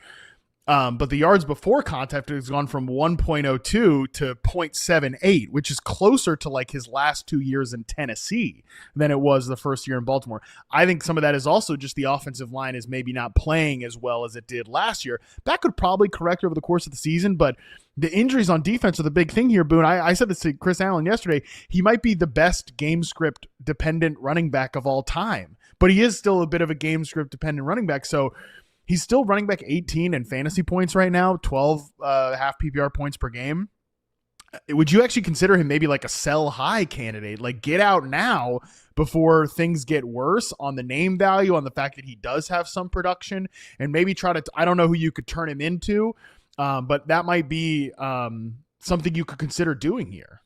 But the yards before contact has gone from 1.02 to 0.78, which is closer to like his last 2 years in Tennessee than it was the first year in Baltimore. I think some of that is also just the offensive line is maybe not playing as well as it did last year. That could probably correct over the course of the season, but the injuries on defense are the big thing here, Boone. I said this to Chris Allen yesterday. He might be the best game script dependent running back of all time, but he is still a bit of a game script dependent running back. So he's still running back 18 in fantasy points right now, 12 half PPR points per game. Would you actually consider him maybe like a sell high candidate? Like get out now before things get worse on the name value, on the fact that he does have some production, and maybe try to, I don't know who you could turn him into, but that might be something you could consider doing here.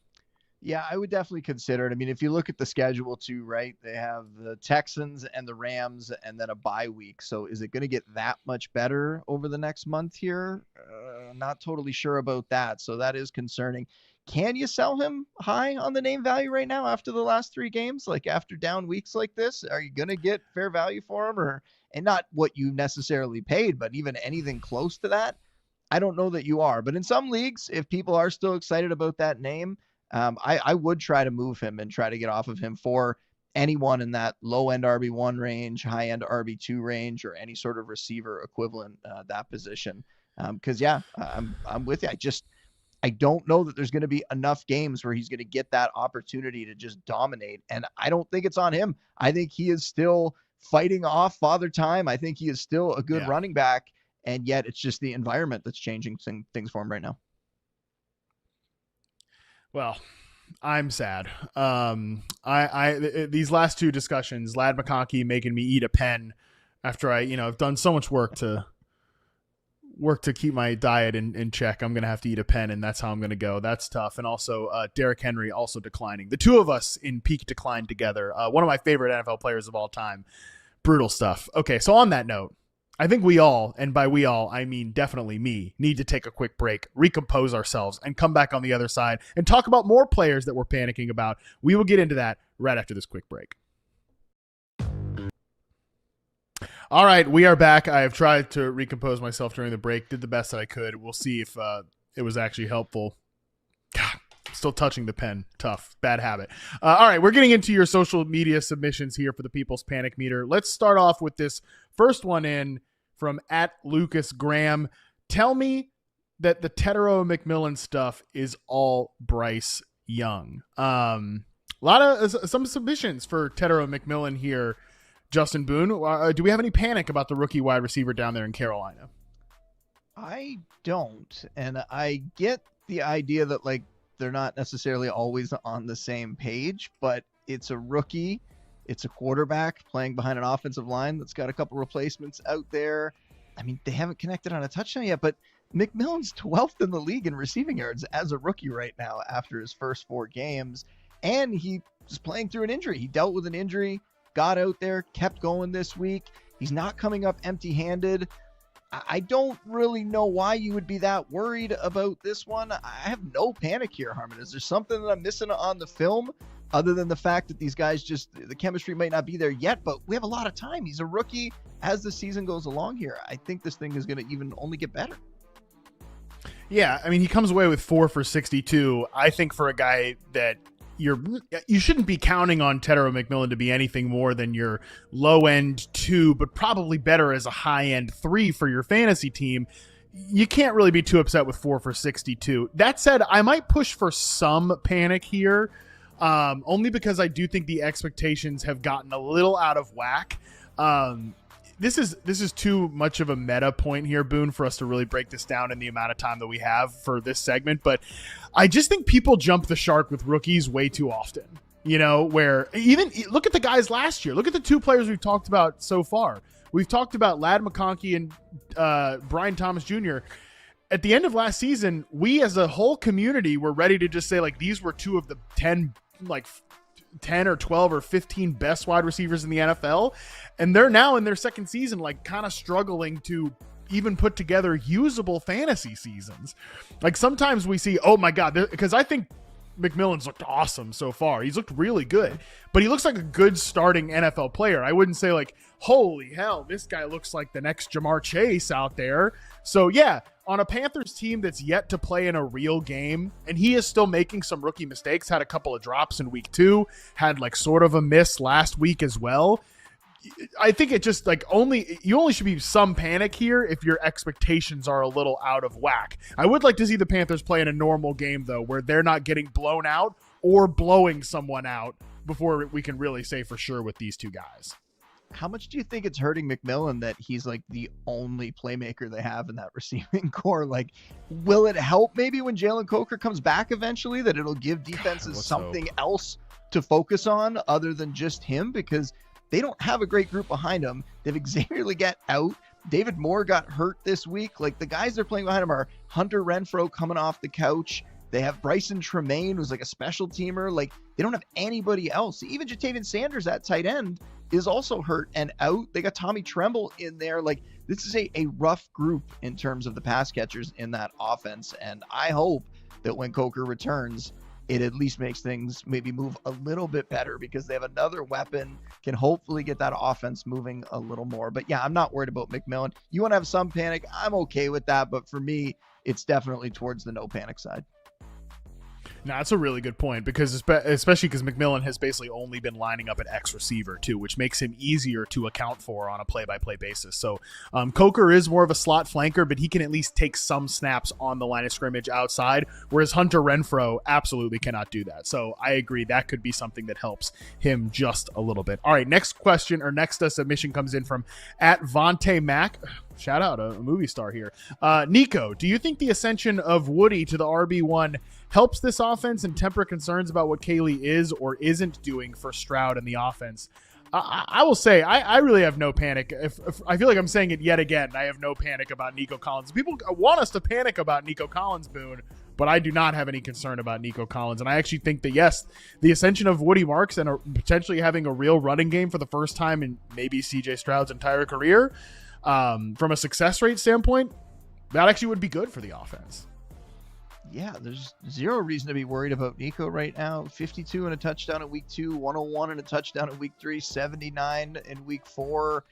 Yeah, I would definitely consider it. I mean, if you look at the schedule too, right, they have the Texans and the Rams and then a bye week. So is it going to get that much better over the next month here? Not totally sure about that. So that is concerning. Can you sell him high on the name value right now after the last 3 games? Like after down weeks like this, are you going to get fair value for him, and not what you necessarily paid, but even anything close to that? I don't know that you are. But in some leagues, if people are still excited about that name, I would try to move him and try to get off of him for anyone in that low end RB1 range, high end RB2 range, or any sort of receiver equivalent that position. Because I'm with you. I don't know that there's going to be enough games where he's going to get that opportunity to just dominate. And I don't think it's on him. I think he is still fighting off Father Time. I think he is still a good running back. And yet it's just the environment that's changing things for him right now. Well, I'm sad. These last 2 discussions, Lad McConkey making me eat a pen after I've done so much work to keep my diet in check. I'm going to have to eat a pen, and that's how I'm going to go. That's tough. And also Derrick Henry also declining. The 2 of us in peak decline together. One of my favorite NFL players of all time. Brutal stuff. Okay, so on that note, I think we all, and by we all, I mean definitely me, need to take a quick break, recompose ourselves, and come back on the other side and talk about more players that we're panicking about. We will get into that right after this quick break. All right, we are back. I have tried to recompose myself during the break, did the best that I could. We'll see if it was actually helpful. God, still touching the pen. Tough. Bad habit. All right, we're getting into your social media submissions here for the People's Panic Meter. Let's start off with this first one in from @LucasGraham. Tell me that the Tetero McMillan stuff is all Bryce Young. Some submissions for Tetero McMillan here. Justin Boone, do we have any panic about the rookie wide receiver down there in Carolina? I don't. And I get the idea that like they're not necessarily always on the same page, but it's a rookie. It's a quarterback playing behind an offensive line that's got a couple replacements out there. I mean, they haven't connected on a touchdown yet, but McMillan's 12th in the league in receiving yards as a rookie right now after his first 4 games. And he was playing through an injury. He dealt with an injury, got out there, kept going this week. He's not coming up empty-handed. I don't really know why you would be that worried about this one. I have no panic here, Harmon. Is there something that I'm missing on the film other than the fact that these guys the chemistry might not be there yet, but we have a lot of time. He's a rookie. As the season goes along here, I think this thing is going to even only get better. Yeah, I mean, he comes away with 4 for 62. I think for a guy that you shouldn't be counting on Tedero McMillan to be anything more than your low-end 2, but probably better as a high-end 3 for your fantasy team. You can't really be too upset with 4 for 62. That said, I might push for some panic here, only because I do think the expectations have gotten a little out of whack. This is too much of a meta point here, Boone, for us to really break this down in the amount of time that we have for this segment. But I just think people jump the shark with rookies way too often. Where even look at the guys last year. Look at the 2 players we've talked about so far. We've talked about Ladd McConkey and Brian Thomas Jr. At the end of last season, we as a whole community were ready to just say, like, these were 2 of the 10 or 12 or 15 best wide receivers in the NFL. And they're now in their second season, like, kind of struggling to even put together usable fantasy seasons. Like, sometimes we see, oh my God, because I think McMillan's looked awesome so far. He's looked really good, but he looks like a good starting NFL player. I wouldn't say like, holy hell, this guy looks like the next Jamar Chase out there. So yeah, on a Panthers team that's yet to play in a real game, and he is still making some rookie mistakes, had a couple of drops in week 2, had like sort of a miss last week as well. I think it just like you only should be some panic here if your expectations are a little out of whack. I would like to see the Panthers play in a normal game though, where they're not getting blown out or blowing someone out before we can really say for sure with these 2 guys. How much do you think it's hurting McMillan that he's like the only playmaker they have in that receiving core? Like, will it help maybe when Jalen Coker comes back eventually, that it'll give defenses something else to focus on other than just him? Because they don't have a great group behind him. They've Xavier Legette out. David Moore got hurt this week. Like, the guys they're playing behind him are Hunter Renfrow coming off the couch. They have Bryson Tremaine, who's like a special teamer. Like, they don't have anybody else. Even Jatavian Sanders at tight end is also hurt and out. They got Tommy Tremble in there. Like, this is a rough group in terms of the pass catchers in that offense. And I hope that when Coker returns, it at least makes things maybe move a little bit better, because they have another weapon, can hopefully get that offense moving a little more. But yeah, I'm not worried about McMillan. You want to have some panic, I'm okay with that. But for me, it's definitely towards the no panic side. No, that's a really good point, because especially because McMillan has basically only been lining up at X receiver too, which makes him easier to account for on a play-by-play basis. So Coker is more of a slot flanker, but he can at least take some snaps on the line of scrimmage outside, whereas Hunter Renfrow absolutely cannot do that. So I agree, that could be something that helps him just a little bit. All right, next question, or next submission comes in from @Vontae Mac. Shout out, a movie star here. Nico, do you think the ascension of Woody to the RB1 helps this offense and temper concerns about what Kaylee is or isn't doing for Stroud in the offense? I will say, I really have no panic. If I feel like I'm saying it yet again, I have no panic about Nico Collins. People want us to panic about Nico Collins, Boone, but I do not have any concern about Nico Collins. And I actually think that, yes, the ascension of Woody Marks and potentially having a real running game for the first time in maybe CJ Stroud's entire career, from a success rate standpoint, that actually would be good for the offense. Yeah, there's zero reason to be worried about Nico right now. 52 and a touchdown in week 2, 101 and a touchdown in week 3, 79 in week 4.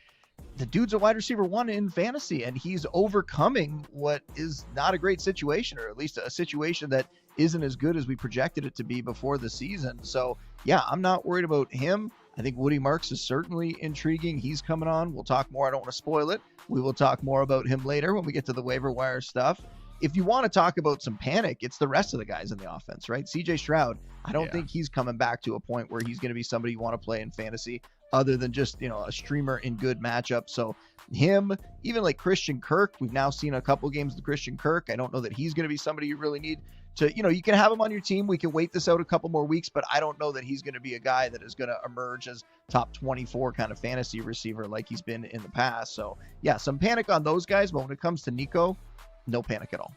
The dude's a wide receiver 1 in fantasy, and he's overcoming what is not a great situation, or at least a situation that isn't as good as we projected it to be before the season. So yeah, I'm not worried about him. I think Woody Marks is certainly intriguing. He's coming on. We'll talk more. I don't want to spoil it. We will talk more about him later when we get to the waiver wire stuff. If you want to talk about some panic, it's the rest of the guys in the offense, right? CJ Stroud, I don't think he's coming back to a point where he's going to be somebody you want to play in fantasy other than just, a streamer in good matchups. So him, even like Christian Kirk, we've now seen a couple games of Christian Kirk. I don't know that he's going to be somebody you really need to, you can have him on your team. We can wait this out a couple more weeks, but I don't know that he's going to be a guy that is going to emerge as top 24 kind of fantasy receiver like he's been in the past. So yeah, some panic on those guys, but when it comes to Nico, no panic at all.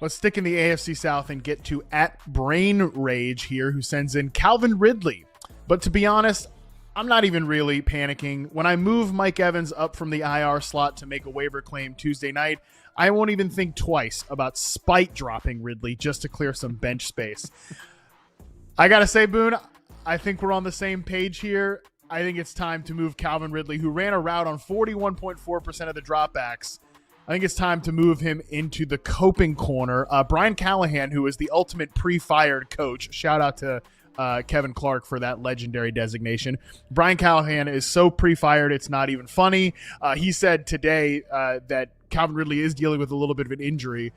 Let's stick in the AFC South and get to @BrainRage here, who sends in Calvin Ridley. But to be honest, I'm not even really panicking. When I move Mike Evans up from the IR slot to make a waiver claim Tuesday night, I won't even think twice about spite dropping Ridley just to clear some bench space. I got to say, Boone, I think we're on the same page here. I think it's time to move Calvin Ridley, who ran a route on 41.4% of the dropbacks, I think it's time to move him into the coping corner. Brian Callahan, who is the ultimate pre-fired coach. Shout out to Kevin Clark for that legendary designation. Brian Callahan is so pre-fired, it's not even funny. He said today that Calvin Ridley is dealing with a little bit of an injury.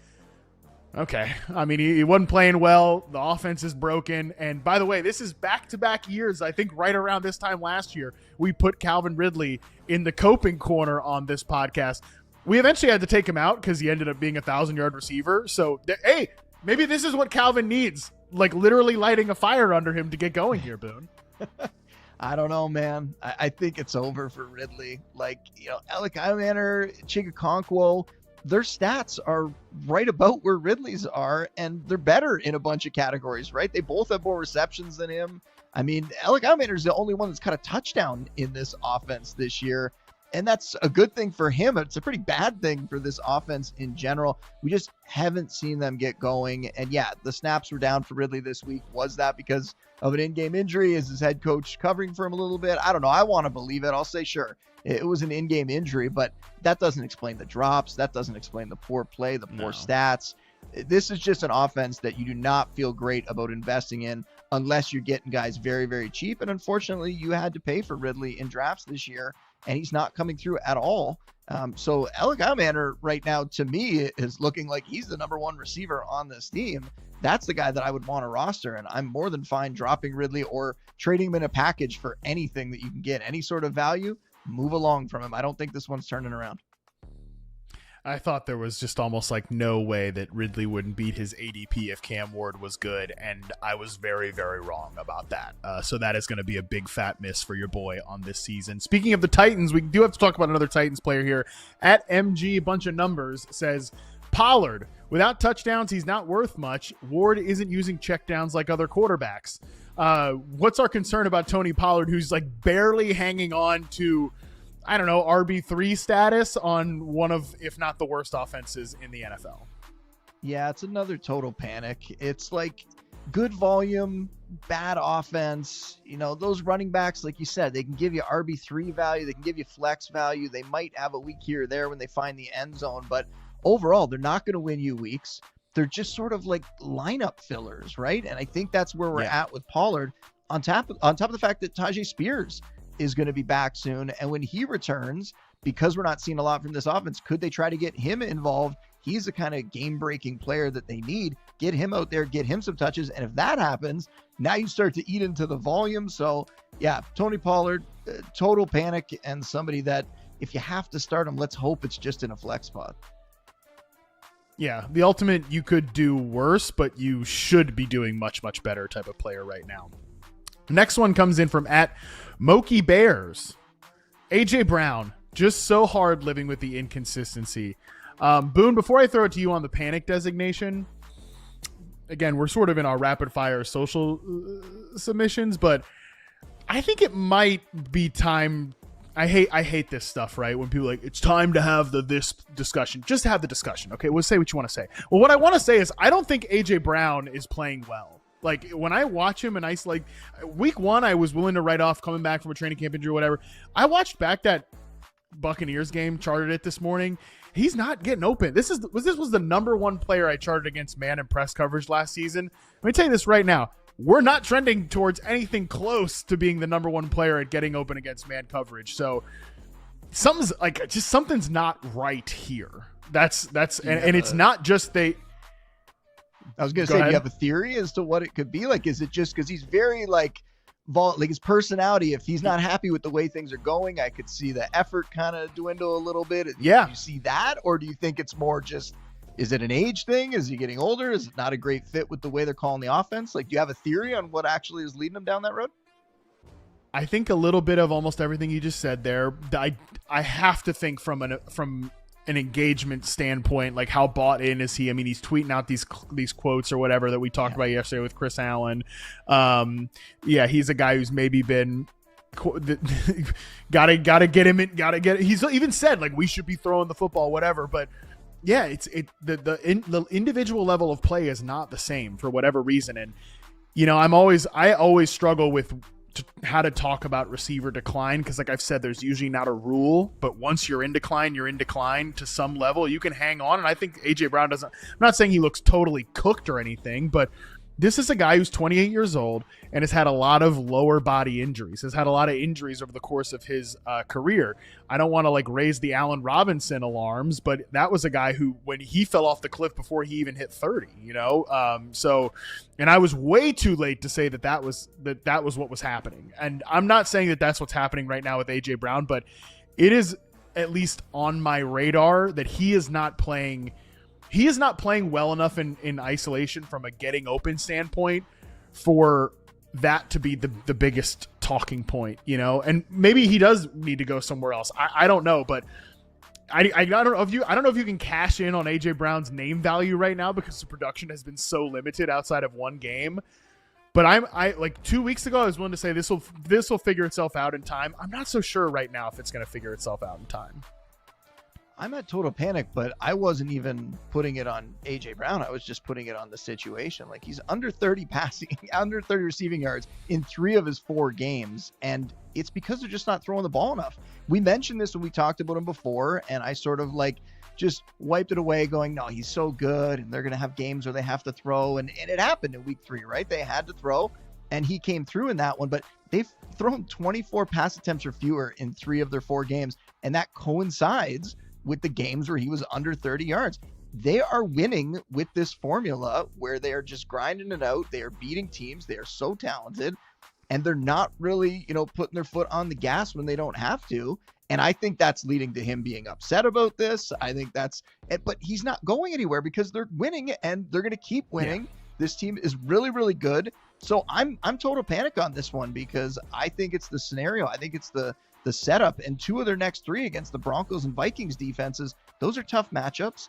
Okay. I mean, he wasn't playing well. The offense is broken. And by the way, this is back-to-back years. I think right around this time last year, we put Calvin Ridley in the coping corner on this podcast. We eventually had to take him out because he ended up being a 1,000-yard receiver. So, hey, maybe this is what Calvin needs. Like literally lighting a fire under him to get going here, Boone. I don't know, man. I think it's over for Ridley. Like, Alec Imaner, Chigakonkwo, their stats are right about where Ridley's are, and they're better in a bunch of categories, right? They both have more receptions than him. I mean, Alec Imaner is the only one that's caught a touchdown in this offense this year. And that's a good thing for him. It's a pretty bad thing for this offense in general. We just haven't seen them get going. And yeah, the snaps were down for Ridley this week. Was that because of an in-game injury? Is his head coach covering for him a little bit? I don't know. I want to believe it. I'll say sure. It was an in-game injury, but that doesn't explain the drops. That doesn't explain the poor play, the poor stats. This is just an offense that you do not feel great about investing in unless you're getting guys very, very cheap. And unfortunately, you had to pay for Ridley in drafts this year, and he's not coming through at all. So Alec Imaner right now, to me, is looking like he's the number one receiver on this team. That's the guy that I would want to roster, and I'm more than fine dropping Ridley or trading him in a package for anything that you can get. Any sort of value, move along from him. I don't think this one's turning around. I thought there was just almost like no way that Ridley wouldn't beat his ADP if Cam Ward was good, and I was very, very wrong about that. So that is going to be a big fat miss for your boy on this season. Speaking of the Titans, we do have to talk about another Titans player here. At MG, a bunch of numbers, says Pollard, without touchdowns, he's not worth much. Ward isn't using checkdowns like other quarterbacks. What's our concern about Tony Pollard, who's like barely hanging on to, I don't know, RB3 status on one of, if not the worst offenses in the NFL? Yeah, it's another total panic. It's like good volume, bad offense. Those running backs, like you said, they can give you RB3 value. They can give you flex value. They might have a week here or there when they find the end zone, but overall, they're not going to win you weeks. They're just sort of like lineup fillers, right? And I think that's where we're at with Pollard, on top of the fact that Tajay Spears is going to be back soon. And when he returns, because we're not seeing a lot from this offense, could they try to get him involved? He's the kind of game-breaking player that they need. Get him out there, get him some touches. And if that happens, now you start to eat into the volume. So yeah, Tony Pollard, total panic, and somebody that if you have to start him, let's hope it's just in a flex spot. Yeah, the ultimate you could do worse, but you should be doing much, much better type of player right now. Next one comes in from at Moki Bears. AJ Brown, just so hard living with the inconsistency. Boone, before I throw it to you on the panic designation, again, we're sort of in our rapid fire social submissions, but I think it might be time. I hate this stuff, right? When people are like, it's time to have this discussion. Just have the discussion. Okay, well, say what you want to say. Well, what I want to say is I don't think AJ Brown is playing well. Like when I watch him, and week one, I was willing to write off coming back from a training camp injury or whatever. I watched back that Buccaneers game, charted it this morning. He's not getting open. This was the number one player I charted against man and press coverage last season. Let me tell you this right now. We're not trending towards anything close to being the number one player at getting open against man coverage. So something's not right here. And it's not just I was going to say, do you have a theory as to what it could be? Like, is it just because he's very like his personality, if he's not happy with the way things are going, I could see the effort kind of dwindle a little bit. Yeah. Do you see that? Or do you think it's more just, is it an age thing? Is he getting older? Is it not a great fit with the way they're calling the offense? Like, do you have a theory on what actually is leading him down that road? I think a little bit of almost everything you just said there. I have to think from an engagement standpoint, like how bought in is he? I mean, he's tweeting out these quotes or whatever that we talked about yesterday with Chris Allen. He's a guy who's maybe been gotta get him in, he's even said like we should be throwing the football, whatever. But yeah, the individual level of play is not the same for whatever reason. And I always struggle with how to talk about receiver decline, because like I've said, there's usually not a rule, but once you're in decline, you're in decline to some level. You can hang on, and I think AJ Brown doesn't. I'm not saying he looks totally cooked or anything, but this is a guy who's 28 years old and has had a lot of lower body injuries, has had a lot of injuries over the course of his career. I don't want to like raise the Allen Robinson alarms, but that was a guy who, when he fell off the cliff before he even hit 30, and I was way too late to say that was what was happening. And I'm not saying that that's what's happening right now with AJ Brown, but it is at least on my radar that he is not playing well enough in isolation from a getting open standpoint for that to be the biggest talking point, and maybe he does need to go somewhere else. I don't know, but I don't know if you can cash in on AJ Brown's name value right now because the production has been so limited outside of one game. But I like 2 weeks ago, I was willing to say this will figure itself out in time. I'm not so sure right now if it's going to figure itself out in time. I'm at total panic, but I wasn't even putting it on AJ Brown. I was just putting it on the situation. Like, he's under 30 under 30 receiving yards in 3 of his 4 games. And it's because they're just not throwing the ball enough. We mentioned this when we talked about him before, and I sort of like just wiped it away going, no, he's so good. And they're going to have games where they have to throw. And it happened in week 3, right? They had to throw, and he came through in that one, but they've thrown 24 pass attempts or fewer in 3 of their 4 games. And that coincides with the games where he was under 30 yards. They are winning with this formula where they are just grinding it out. They are beating teams. They are so talented, and they're not really, putting their foot on the gas when they don't have to. And I think that's leading to him being upset about this. I think but he's not going anywhere because they're winning and they're going to keep winning. Yeah. This team is really, really good. So I'm total panic on this one because I think it's the scenario. I think it's the setup, and 2 of their next 3 against the Broncos and Vikings defenses. Those are tough matchups.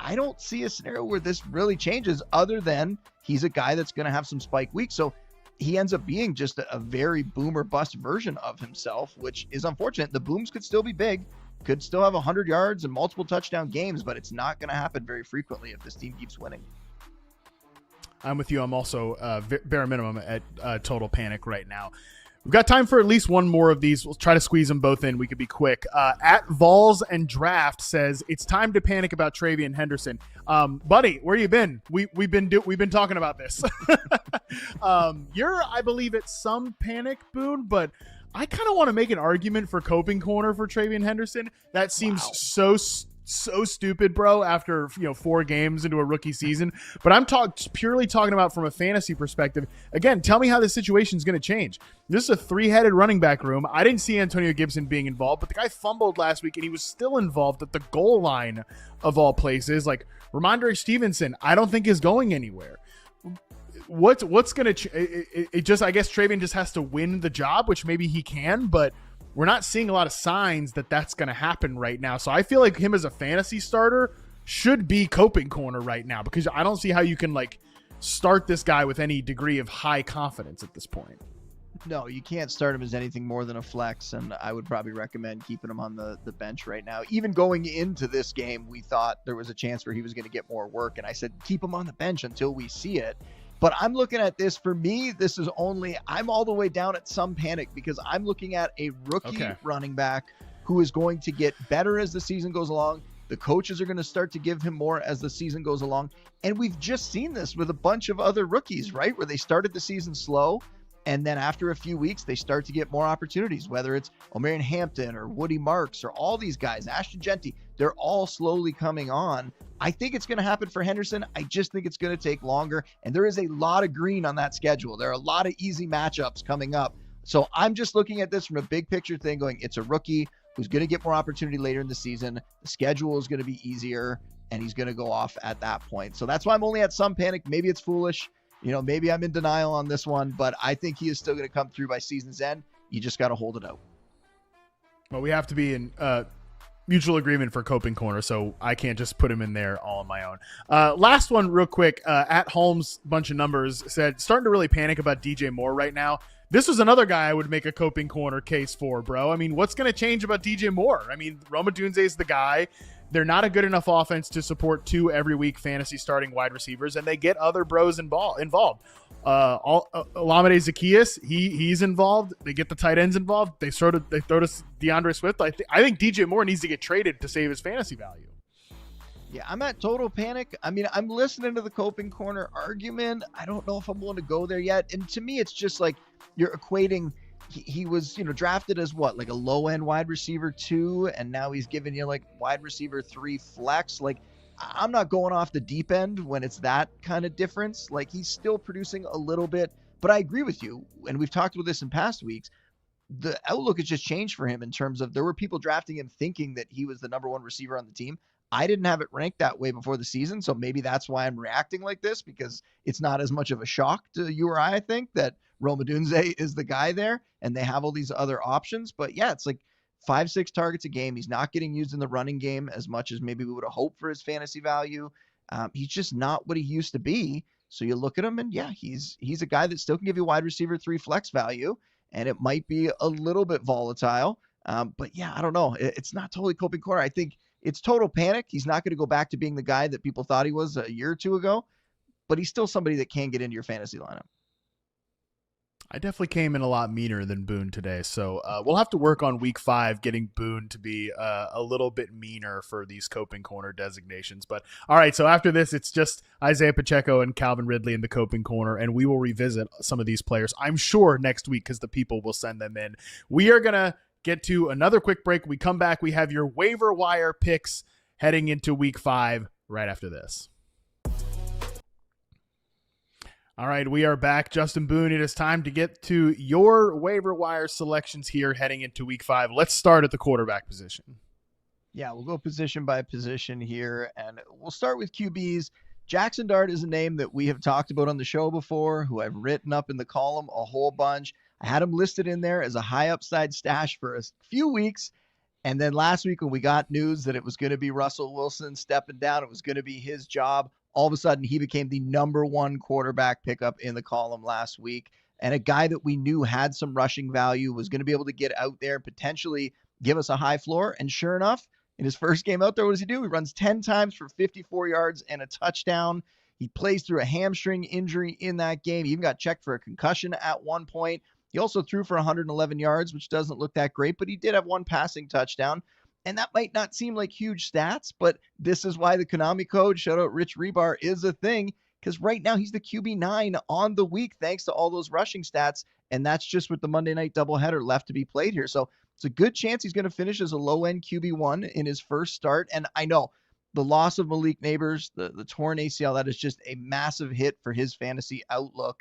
I don't see a scenario where this really changes other than he's a guy that's going to have some spike weeks. So he ends up being just a very boom or bust version of himself, which is unfortunate. The booms could still be big, could still have 100 yards and multiple touchdown games, but it's not going to happen very frequently if this team keeps winning. I'm with you. I'm also bare minimum at total panic right now. We've got time for at least one more of these. We'll try to squeeze them both in. We could be quick. At Vols and Draft says it's time to panic about TreVeyon Henderson. Buddy, where you been? We've been talking about this. You're, I believe, at some panic, Boone, but I kind of want to make an argument for coping corner for TreVeyon Henderson. That seems so stupid, bro, after 4 games into a rookie season. But I'm purely talking about from a fantasy perspective. Again, tell me how this situation is going to change. This is a 3-headed running back room. I didn't see Antonio Gibson being involved, but the guy fumbled last week and he was still involved at the goal line of all places. Like, Ramondre Stevenson, I don't think is going anywhere. What's going to it just, I guess TreVeyon just has to win the job, which maybe he can, but we're not seeing a lot of signs that that's going to happen right now. So I feel like him as a fantasy starter should be coping corner right now because I don't see how you can start this guy with any degree of high confidence at this point. No, you can't start him as anything more than a flex, and I would probably recommend keeping him on the bench right now. Even going into this game, we thought there was a chance where he was going to get more work, and I said keep him on the bench until we see it. But I'm looking at this, for me, this is I'm all the way down at some panic because I'm looking at a rookie running back who is going to get better as the season goes along. The coaches are going to start to give him more as the season goes along. And we've just seen this with a bunch of other rookies, right? Where they started the season slow, and then after a few weeks, they start to get more opportunities, whether it's Omarion Hampton or Woody Marks or all these guys, Ashton Genty, they're all slowly coming on. I think it's going to happen for Henderson. I just think it's going to take longer. And there is a lot of green on that schedule. There are a lot of easy matchups coming up. So I'm just looking at this from a big picture thing going, it's a rookie who's going to get more opportunity later in the season. The schedule is going to be easier and he's going to go off at that point. So that's why I'm only at some panic. Maybe it's foolish. Maybe I'm in denial on this one, but I think he is still going to come through by season's end. You just got to hold it out. Well, we have to be in mutual agreement for coping corner, so I can't just put him in there all on my own. Last one real quick. At Holmes, bunch of numbers, said, starting to really panic about DJ Moore right now. This was another guy I would make a coping corner case for, bro. I mean, what's going to change about DJ Moore? I mean, Roma Dunze is the guy. They're not a good enough offense to support 2 every week fantasy starting wide receivers, and they get other bros involved. Olamide Zaccheaus, he's involved. They get the tight ends involved. They throw to DeAndre Swift. I think DJ Moore needs to get traded to save his fantasy value. Yeah, I'm at total panic. I mean, I'm listening to the Coping Corner argument. I don't know if I'm willing to go there yet. And to me, it's just like you're equating. He was, drafted as what, like a low end wide receiver 2, and now he's giving you like wide receiver 3 flex. Like, I'm not going off the deep end when it's that kind of difference. Like, he's still producing a little bit, but I agree with you. And we've talked about this in past weeks. The outlook has just changed for him in terms of there were people drafting him thinking that he was the number 1 receiver on the team. I didn't have it ranked that way before the season, so maybe that's why I'm reacting like this, because it's not as much of a shock to you or I think, that Rome Odunze is the guy there, and they have all these other options. But yeah, it's like 5-6 targets a game. He's not getting used in the running game as much as maybe we would have hoped for his fantasy value. He's just not what he used to be. So you look at him, and yeah, he's a guy that still can give you wide receiver 3 flex value, and it might be a little bit volatile. But yeah, I don't know. It's not totally Coping Corner. I think it's total panic. He's not going to go back to being the guy that people thought he was a year or two ago, but he's still somebody that can get into your fantasy lineup. I definitely came in a lot meaner than Boone today, so we'll have to work on week 5 getting Boone to be a little bit meaner for these Coping Corner designations. But all right, so after this, it's just Isiah Pacheco and Calvin Ridley in the Coping Corner, and we will revisit some of these players, I'm sure, next week because the people will send them in. We are going to get to another quick break. We come back, we have your waiver wire picks heading into week 5 right after this. All right, we are back. Justin Boone, it is time to get to your waiver wire selections here heading into week 5. Let's start at the quarterback position. Yeah, we'll go position by position here, and we'll start with QBs. Jackson Dart is a name that we have talked about on the show before, who I've written up in the column a whole bunch. I had him listed in there as a high upside stash for a few weeks. And then last week when we got news that it was going to be Russell Wilson stepping down, it was going to be his job, all of a sudden he became the number 1 quarterback pickup in the column last week. And a guy that we knew had some rushing value, was going to be able to get out there and potentially give us a high floor. And sure enough, in his first game out there, what does he do? He runs 10 times for 54 yards and a touchdown. He plays through a hamstring injury in that game. He even got checked for a concussion at one point. He also threw for 111 yards, which doesn't look that great, but he did have 1 passing touchdown. And that might not seem like huge stats, but this is why the Konami code, shout out Rich Rebar, is a thing, because right now he's the QB9 on the week thanks to all those rushing stats, and that's just with the Monday night doubleheader left to be played here. So it's a good chance he's going to finish as a low-end QB1 in his first start. And I know the loss of Malik Neighbors, the torn ACL, that is just a massive hit for his fantasy outlook.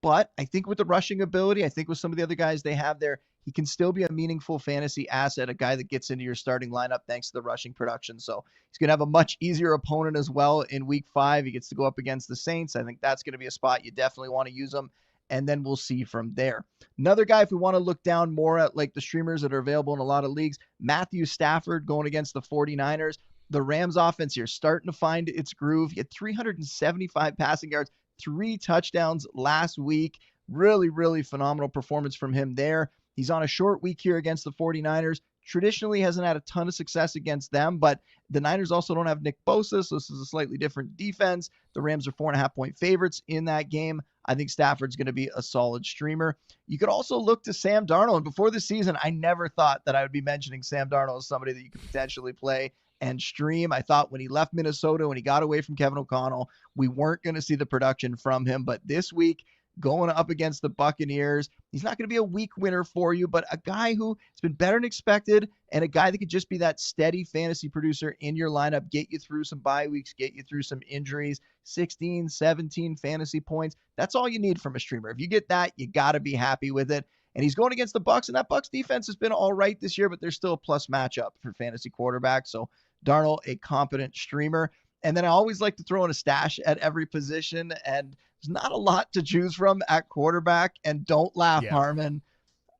But I think with the rushing ability, I think with some of the other guys they have there, he can still be a meaningful fantasy asset, a guy that gets into your starting lineup thanks to the rushing production. So he's going to have a much easier opponent as well in week 5. He gets to go up against the Saints. I think that's going to be a spot you definitely want to use him. And then we'll see from there. Another guy, if we want to look down more at like the streamers that are available in a lot of leagues, Matthew Stafford going against the 49ers. The Rams offense here starting to find its groove. He had 375 passing yards, 3 touchdowns last week. Really, really phenomenal performance from him there. He's on a short week here against the 49ers. Traditionally hasn't had a ton of success against them, but the Niners also don't have Nick Bosa, so this is a slightly different defense. The Rams are 4.5-point favorites in that game. I think Stafford's going to be a solid streamer. You could also look to Sam Darnold. And before the season, I never thought that I would be mentioning Sam Darnold as somebody that you could potentially play and stream. I thought when he left Minnesota, when he got away from Kevin O'Connell, we weren't going to see the production from him. But this week, going up against the Buccaneers, he's not going to be a week winner for you, but a guy who has been better than expected and a guy that could just be that steady fantasy producer in your lineup, get you through some bye weeks, get you through some injuries, 16, 17 fantasy points. That's all you need from a streamer. If you get that, you got to be happy with it. And he's going against the Bucs, and that Bucs defense has been all right this year, but there's still a plus matchup for fantasy quarterbacks. So Darnold, a competent streamer. And then I always like to throw in a stash at every position, and there's not a lot to choose from at quarterback. And don't laugh, Harmon.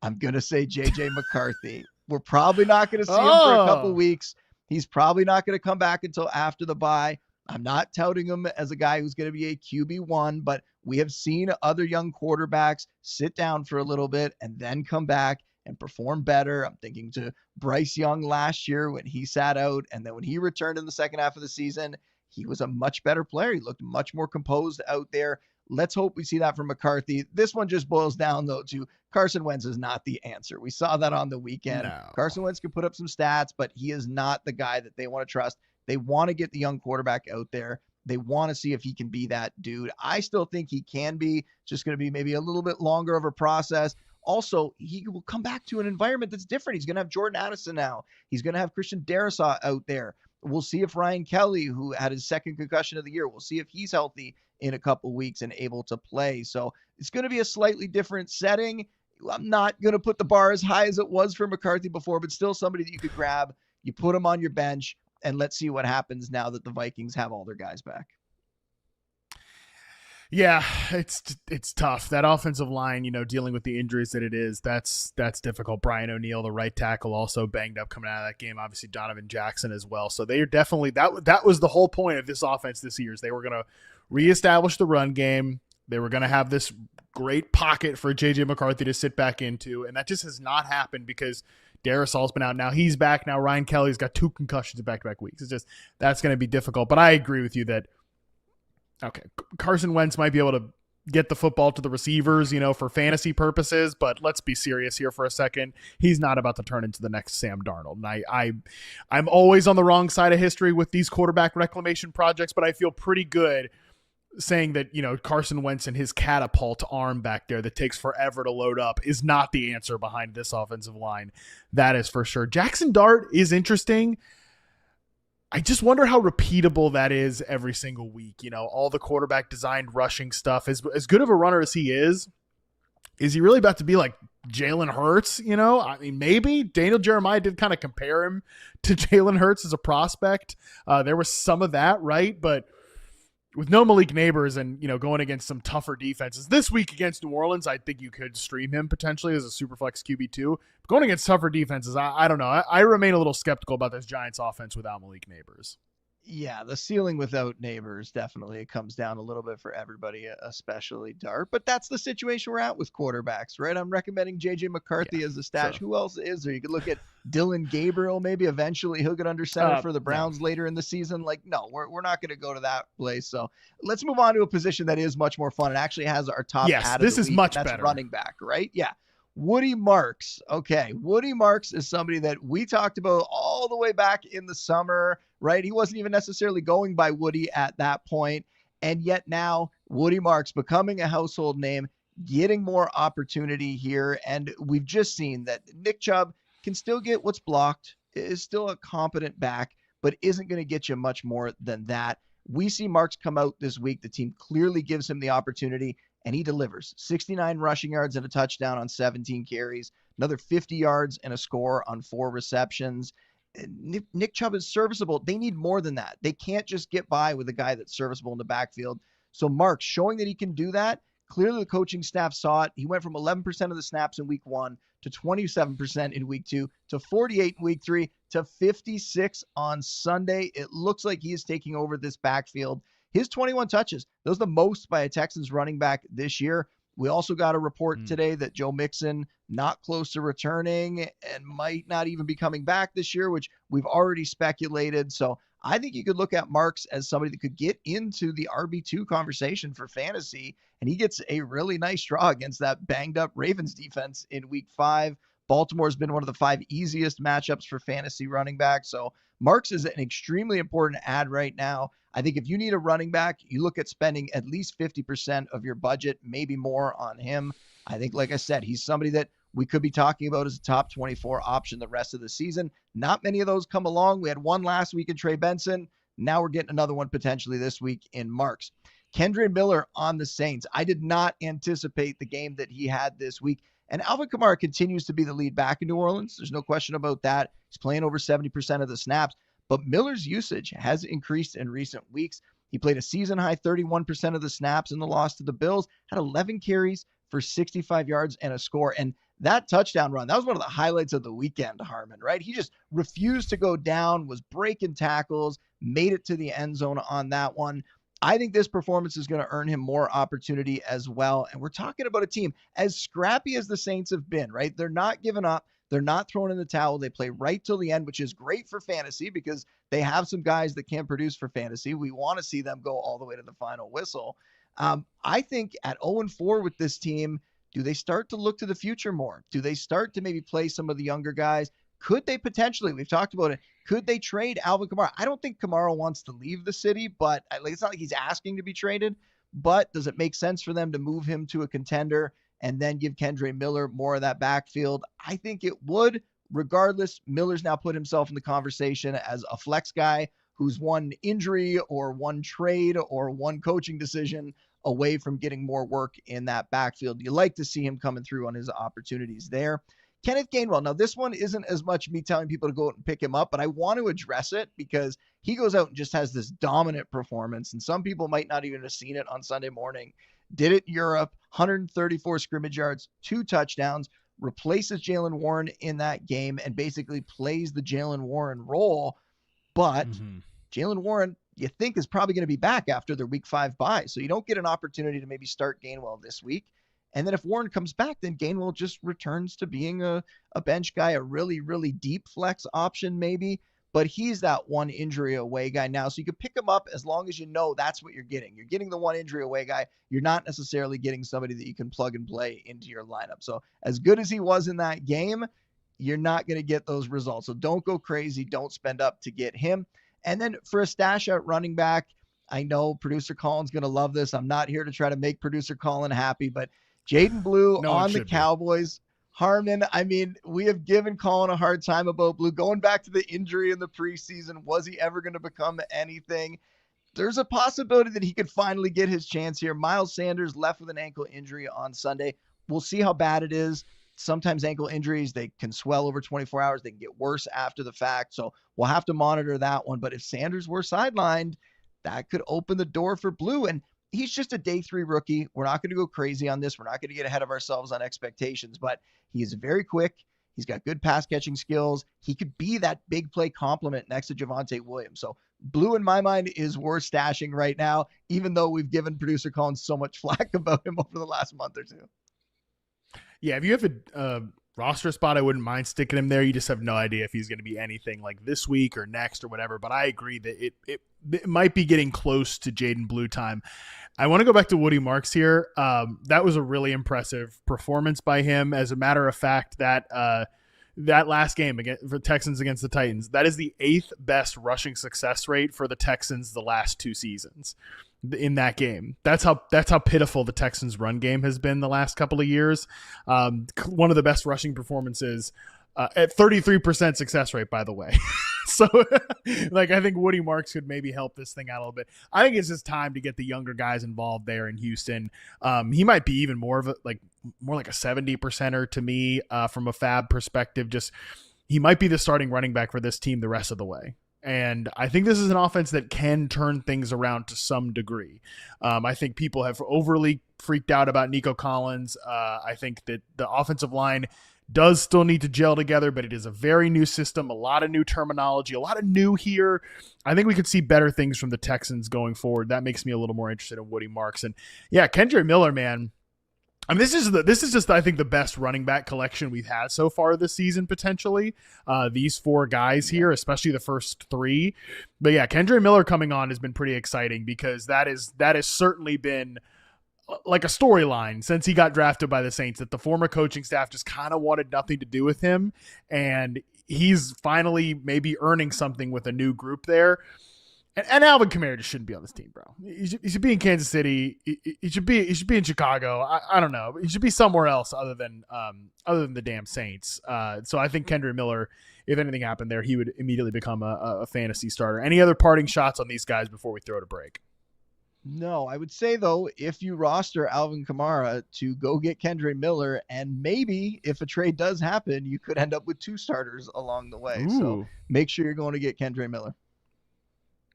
I'm going to say J.J. McCarthy. We're probably not going to see him for a couple weeks. He's probably not going to come back until after the bye. I'm not touting him as a guy who's going to be a QB1, but we have seen other young quarterbacks sit down for a little bit and then come back and perform better. I'm thinking to Bryce Young last year when he sat out, and then when he returned in the second half of the season, he was a much better player. He looked much more composed out there. Let's hope we see that from McCarthy. This one just boils down, though, to Carson Wentz is not the answer. We saw that on the weekend. No. Carson Wentz can put up some stats, but he is not the guy that they want to trust. They want to get the young quarterback out there. They want to see if he can be that dude. I still think he can be. It's just going to be maybe a little bit longer of a process. Also, he will come back to an environment that's different. He's going to have Jordan Addison now. He's going to have Christian Derrick out there. We'll see if Ryan Kelly, who had his second concussion of the year, we'll see if he's healthy in a couple weeks and able to play. So it's going to be a slightly different setting. I'm not going to put the bar as high as it was for McCarthy before, but still somebody that you could grab. You put him on your bench, and let's see what happens now that the Vikings have all their guys back. Yeah, it's tough. That offensive line, dealing with the injuries that it is, that's difficult. Brian O'Neill, the right tackle, also banged up coming out of that game. Obviously, Donovan Jackson as well. So they are definitely that was the whole point of this offense this year. Is they were going to reestablish the run game. They were going to have this great pocket for JJ McCarthy to sit back into, and that just has not happened because Darrisaw's been out. Now he's back. Now Ryan Kelly's got 2 concussions in back-to-back weeks. It's just that's going to be difficult. But I agree with you that. Okay, Carson Wentz might be able to get the football to the receivers, for fantasy purposes, but let's be serious here for a second. He's not about to turn into the next Sam Darnold. And I'm always on the wrong side of history with these quarterback reclamation projects, but I feel pretty good saying that, Carson Wentz and his catapult arm back there that takes forever to load up is not the answer behind this offensive line. That is for sure. Jackson Dart is interesting. I just wonder how repeatable that is every single week. All the quarterback designed rushing stuff. As good of a runner as he is he really about to be like Jalen Hurts? I mean, maybe Daniel Jeremiah did kind of compare him to Jalen Hurts as a prospect. There was some of that, right? But with no Malik Neighbors and, going against some tougher defenses this week against New Orleans, I think you could stream him potentially as a superflex QB2. But going against tougher defenses, I don't know. I remain a little skeptical about this Giants offense without Malik Neighbors. Yeah, the ceiling without Neighbors, definitely. It comes down a little bit for everybody, especially Dart. But that's the situation we're at with quarterbacks, right? I'm recommending J.J. McCarthy as the stash. Sure. Who else is there? You could look at Dylan Gabriel. Maybe eventually he'll get under center for the Browns later in the season. No, we're not going to go to that place. So let's move on to a position that is much more fun. It actually has our top ad of this the is week, much that's better. Running back, right? Yeah. Woody Marks. Okay. Woody Marks is somebody that we talked about all the way back in the summer, right? He wasn't even necessarily going by Woody at that point. And yet now Woody Marks becoming a household name, getting more opportunity here. And we've just seen that Nick Chubb can still get what's blocked, is still a competent back, but isn't going to get you much more than that. We see Marks come out this week. The team clearly gives him the opportunity, and he delivers 69 rushing yards and a touchdown on 17 carries, another 50 yards and a score on 4 receptions. Nick Chubb is serviceable. They need more than that. They can't just get by with a guy that's serviceable in the backfield. So Marks showing that he can do that. Clearly the coaching staff saw it. He went from 11% of the snaps in week 1 to 27% in week 2 to 48 in week 3 to 56 on Sunday. It looks like he is taking over this backfield. His 21 touches, those are the most by a Texans running back this year. We also got a report today that Joe Mixon not close to returning and might not even be coming back this year, which we've already speculated. So I think you could look at Marks as somebody that could get into the RB2 conversation for fantasy, and he gets a really nice draw against that banged up Ravens defense in week 5. Baltimore's been one of the 5 easiest matchups for fantasy running back. So Marks is an extremely important ad right now. I think if you need a running back, you look at spending at least 50% of your budget, maybe more on him. I think, like I said, he's somebody that we could be talking about as a top 24 option the rest of the season. Not many of those come along. We had one last week in Trey Benson. Now we're getting another one potentially this week in Marks. Kendre Miller on the Saints. I did not anticipate the game that he had this week. And Alvin Kamara continues to be the lead back in New Orleans. There's no question about that. He's playing over 70% of the snaps. But Miller's usage has increased in recent weeks. He played a season-high 31% of the snaps in the loss to the Bills, had 11 carries for 65 yards and a score. And that touchdown run, that was one of the highlights of the weekend, Harmon, right? He just refused to go down, was breaking tackles, made it to the end zone on that one. I think this performance is going to earn him more opportunity as well. And we're talking about a team as scrappy as the Saints have been, right? They're not giving up. They're not throwing in the towel. They play right till the end, which is great for fantasy because they have some guys that can produce for fantasy. We want to see them go all the way to the final whistle. I think at 0-4 with this team, do they start to look to the future more? Do they start to maybe play some of the younger guys? Could they potentially, we've talked about it, could they trade Alvin Kamara? I don't think Kamara wants to leave the city, but it's not like he's asking to be traded. But does it make sense for them to move him to a contender and then give Kendre Miller more of that backfield? I think it would. Regardless, Miller's now put himself in the conversation as a flex guy who's one injury or one trade or one coaching decision away from getting more work in that backfield. You like to see him coming through on his opportunities there. Kenneth Gainwell. Now, this one isn't as much me telling people to go out and pick him up, but I want to address it because he goes out and just has this dominant performance, and some people might not even have seen it on Sunday morning. Did it in Europe, 134 scrimmage yards, 2 touchdowns, replaces Jaylen Warren in that game, and basically plays the Jaylen Warren role. But Jaylen Warren, you think, is probably going to be back after their week 5 bye. So you don't get an opportunity to maybe start Gainwell this week. And then if Warren comes back, then Gainwell just returns to being a bench guy, a really, really deep flex option maybe. But he's that one injury away guy now. So you can pick him up as long as you know that's what you're getting. You're getting the one injury away guy. You're not necessarily getting somebody that you can plug and play into your lineup. So as good as he was in that game, you're not going to get those results. So don't go crazy. Don't spend up to get him. And then for a stash out running back, I know producer Colin's going to love this. I'm not here to try to make producer Colin happy, but Jaden Blue on the Cowboys. Harmon, I mean, we have given Colin a hard time about Blue. Going back to the injury in the preseason, was he ever going to become anything? There's a possibility that he could finally get his chance here. Miles Sanders left with an ankle injury on Sunday. We'll see how bad it is. Sometimes ankle injuries, they can swell over 24 hours. They can get worse after the fact. So we'll have to monitor that one. But if Sanders were sidelined, that could open the door for Blue. And he's just a day 3 rookie. We're not going to go crazy on this. We're not going to get ahead of ourselves on expectations, but he is very quick. He's got good pass catching skills. He could be that big play complement next to Javonte Williams. So Blue, in my mind, is worth stashing right now, even though we've given producer Colin so much flack about him over the last month or two. Yeah, if you have a roster spot, I wouldn't mind sticking him there. You just have no idea if he's going to be anything like this week or next or whatever. But I agree that it might be getting close to Jaden Blue time. I want to go back to Woody Marks here. That was a really impressive performance by him. As a matter of fact, that last game for Texans against the Titans, that is the 8th best rushing success rate for the Texans the last 2 seasons. In that game, that's how pitiful the Texans run game has been the last couple of years. One of the best rushing performances at 33% success rate, by the way. So I think Woody Marks could maybe help this thing out a little bit. I think it's just time to get the younger guys involved there in Houston. He might be even more like a 70%er to me from a fab perspective. Just he might be the starting running back for this team the rest of the way. And I think this is an offense that can turn things around to some degree. I think people have overly freaked out about Nico Collins. I think that the offensive line does still need to gel together, but it is a very new system, a lot of new terminology, a lot of new here. I think we could see better things from the Texans going forward. That makes me a little more interested in Woody Marks. And yeah, Kendre Miller, man. I mean, this is just, I think, the best running back collection we've had so far this season, potentially. These 4 guys here, especially the first 3. But yeah, Kendre Miller coming on has been pretty exciting because that has certainly been like a storyline since he got drafted by the Saints, that the former coaching staff just kind of wanted nothing to do with him. And he's finally maybe earning something with a new group there. And Alvin Kamara just shouldn't be on this team, bro. He should be in Kansas City. He should be in Chicago. I don't know. He should be somewhere else other than the damn Saints. So I think Kendre Miller, if anything happened there, he would immediately become a fantasy starter. Any other parting shots on these guys before we throw it a break? No, I would say, though, if you roster Alvin Kamara, to go get Kendre Miller, and maybe if a trade does happen, you could end up with 2 starters along the way. Ooh. So make sure you're going to get Kendre Miller.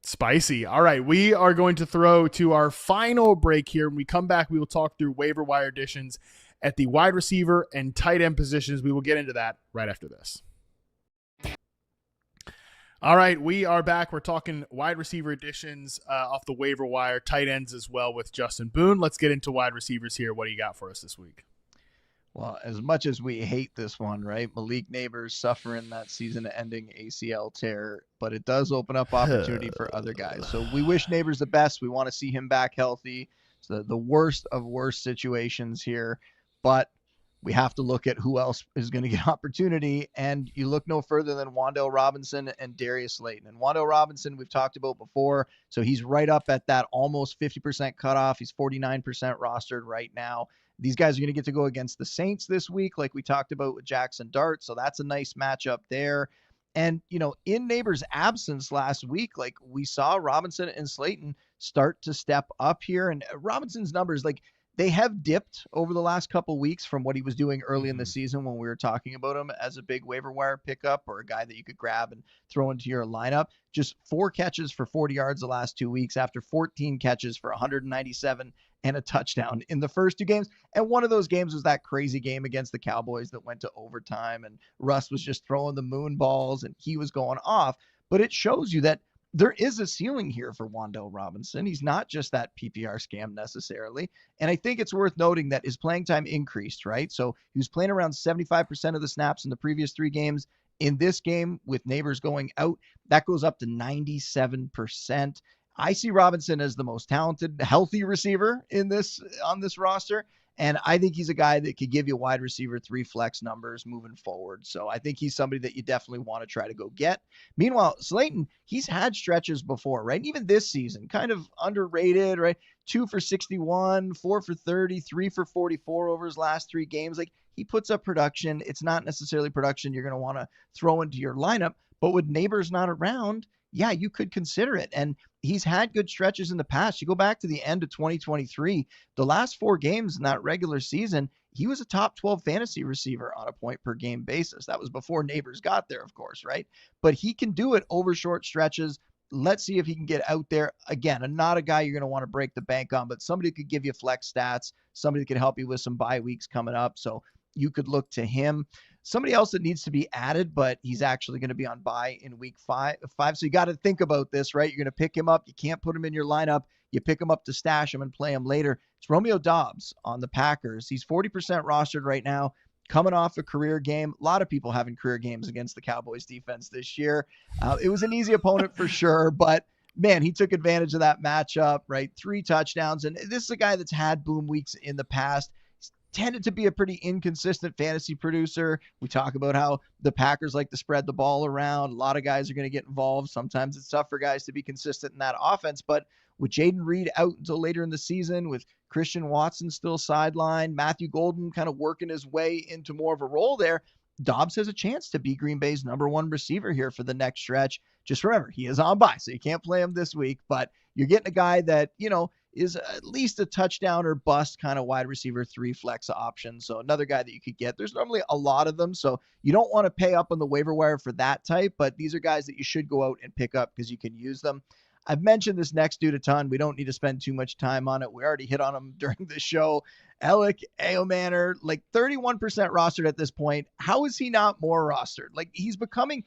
Spicy. All right, we are going to throw to our final break here. When we come back, we will talk through waiver wire additions at the wide receiver and tight end positions. We will get into that right after this. All right, we are back. We're talking wide receiver additions off the waiver wire, tight ends as well with Justin Boone. Let's get into wide receivers here. What do you got for us this week? Well, as much as we hate this one, right? Malik Neighbors suffering that season-ending ACL tear, but it does open up opportunity for other guys. So we wish Neighbors the best. We want to see him back healthy. It's the worst of worst situations here, but we have to look at who else is going to get opportunity, and you look no further than Wan'Dale Robinson and Darius Slayton. And Wan'Dale Robinson, we've talked about before, so he's right up at that almost 50% cutoff. He's 49% rostered right now. These guys are going to get to go against the Saints this week, like we talked about with Jackson Dart, so that's a nice matchup there. And, in Neighbor's absence last week, like we saw Robinson and Slayton start to step up here, and Robinson's numbers, like, they have dipped over the last couple weeks from what he was doing early in the season when we were talking about him as a big waiver wire pickup or a guy that you could grab and throw into your lineup. Just 4 catches for 40 yards the last 2 weeks after 14 catches for 197 and a touchdown in the first 2 games. And one of those games was that crazy game against the Cowboys that went to overtime, and Russ was just throwing the moon balls and he was going off. But it shows you that there is a ceiling here for Wan'Dale Robinson. He's not just that PPR scam necessarily. And I think it's worth noting that his playing time increased, right? So he was playing around 75% of the snaps in the previous 3 games. In this game, with Neighbors going out, that goes up to 97%. I see Robinson as the most talented, healthy receiver on this roster. And I think he's a guy that could give you wide receiver 3 flex numbers moving forward. So I think he's somebody that you definitely want to try to go get. Meanwhile, Slayton, he's had stretches before, right? And even this season, kind of underrated, right? 2 for 61, 4 for 30, 3 for 44 over his last 3 games. Like, he puts up production. It's not necessarily production you're going to want to throw into your lineup, but with Neighbors not around, yeah, you could consider it. And he's had good stretches in the past. You go back to the end of 2023, the last 4 games in that regular season, he was a top 12 fantasy receiver on a point per game basis. That was before Neighbors got there, of course, right? But he can do it over short stretches. Let's see if he can get out there. Again, not a guy you're going to want to break the bank on, but somebody could give you flex stats, somebody that could help you with some bye weeks coming up. So you could look to him. Somebody else that needs to be added, but he's actually going to be on bye in week 5. So you got to think about this, right? You're going to pick him up. You can't put him in your lineup. You pick him up to stash him and play him later. It's Romeo Doubs on the Packers. He's 40% rostered right now, coming off a career game. A lot of people having career games against the Cowboys defense this year. It was an easy opponent for sure, but man, he took advantage of that matchup, right? 3 touchdowns. And this is a guy that's had boom weeks in the past. Tended to be a pretty inconsistent fantasy producer. We talk about how the Packers like to spread the ball around. A lot of guys are going to get involved. Sometimes it's tough for guys to be consistent in that offense. But with Jaden Reed out until later in the season, with Christian Watson still sidelined, Matthew Golden kind of working his way into more of a role there, Doubs has a chance to be Green Bay's number 1 receiver here for the next stretch. Just remember, he is on bye, so you can't play him this week. But you're getting a guy that, is at least a touchdown or bust kind of wide receiver 3 flex option. So another guy that you could get. There's normally a lot of them, so you don't want to pay up on the waiver wire for that type, but these are guys that you should go out and pick up because you can use them. I've mentioned this next dude a ton. We don't need to spend too much time on it. We already hit on him during the show. Alec Ayomanor, like 31% rostered at this point. How is he not more rostered? Like, he's becoming,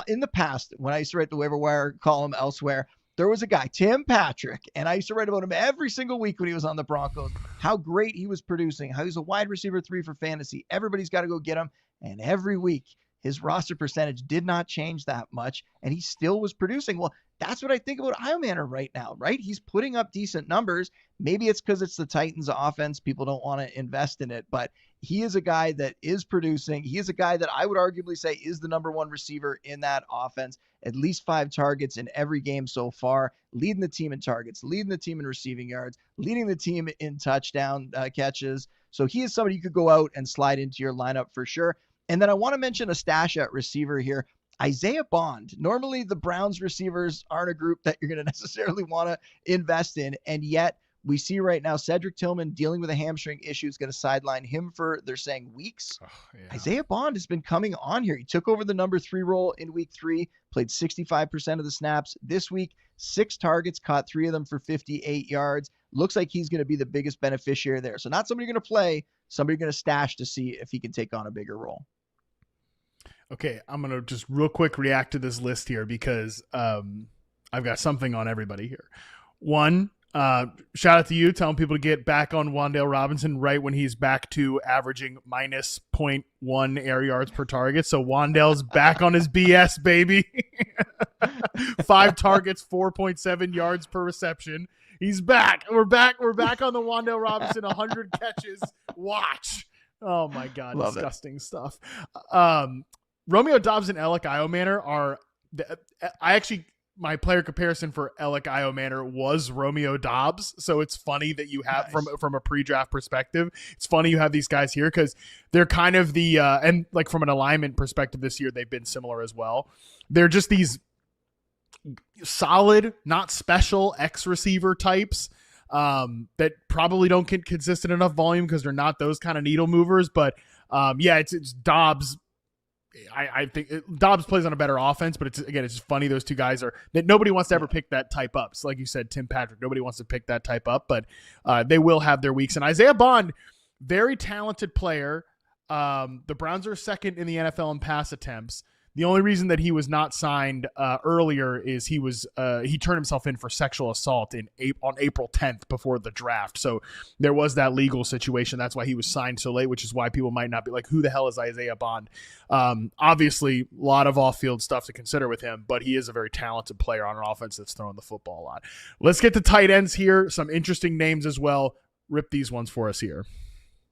in the past, when I used to write the waiver wire column elsewhere, there was a guy, Tim Patrick, and I used to write about him every single week when he was on the Broncos, how great he was producing, how he's a wide receiver 3 for fantasy. Everybody's got to go get him. And every week, his roster percentage did not change that much, and he still was producing. Well, that's what I think about Ayomanor right now, right? He's putting up decent numbers. Maybe it's because it's the Titans offense. People don't want to invest in it, but he is a guy that is producing. He is a guy that I would arguably say is the number 1 receiver in that offense. At least 5 targets in every game so far, leading the team in targets, leading the team in receiving yards, leading the team in touchdown catches. So he is somebody you could go out and slide into your lineup for sure. And then I want to mention a stash at receiver here. Isaiah Bond. Normally the Browns receivers aren't a group that you're going to necessarily want to invest in. And yet we see right now Cedric Tillman dealing with a hamstring issue is going to sideline him for, they're saying, weeks. Isaiah Bond has been coming on here. He took over the number 3 role in week 3, played 65% of the snaps. This week, 6 targets, caught 3 of them for 58 yards. Looks like he's going to be the biggest beneficiary there. So not somebody you're going to play, somebody you're going to stash to see if he can take on a bigger role. Okay, I'm going to just real quick react to this list here because I've got something on everybody here. One, shout out to you telling people to get back on Wan'Dale Robinson right when he's back to averaging minus 0.1 air yards per target. So Wan'Dale's back on his BS, baby. 5 targets, 4.7 yards per reception. He's back. We're back on the Wan'Dale Robinson 100 catches. Watch. Oh my God. Love disgusting stuff. Romeo Doubs and Alec Iomanner are my player comparison for Alec Iomanner was Romeo Doubs. So it's funny that you have from a pre-draft perspective, it's funny you have these guys here because they're kind of the, and like from an alignment perspective this year, they've been similar as well. They're just these solid, not special X receiver types that probably don't get consistent enough volume because they're not those kind of needle movers. But it's Doubs. I think Doubs plays on a better offense, but it's just funny. Those two guys are that nobody wants to ever pick that type up. So like you said, Tim Patrick, nobody wants to pick that type up, but they will have their weeks. And Isaiah Bond, very talented player. The Browns are second in the NFL in pass attempts. The only reason that he was not signed earlier is he turned himself in for sexual assault on April 10th before the draft. So there was that legal situation. That's why he was signed so late, which is why people might not be like, who the hell is Isaiah Bond? Obviously, a lot of off-field stuff to consider with him, but he is a very talented player on an offense that's throwing the football a lot. Let's get to tight ends here. Some interesting names as well. Rip these ones for us here.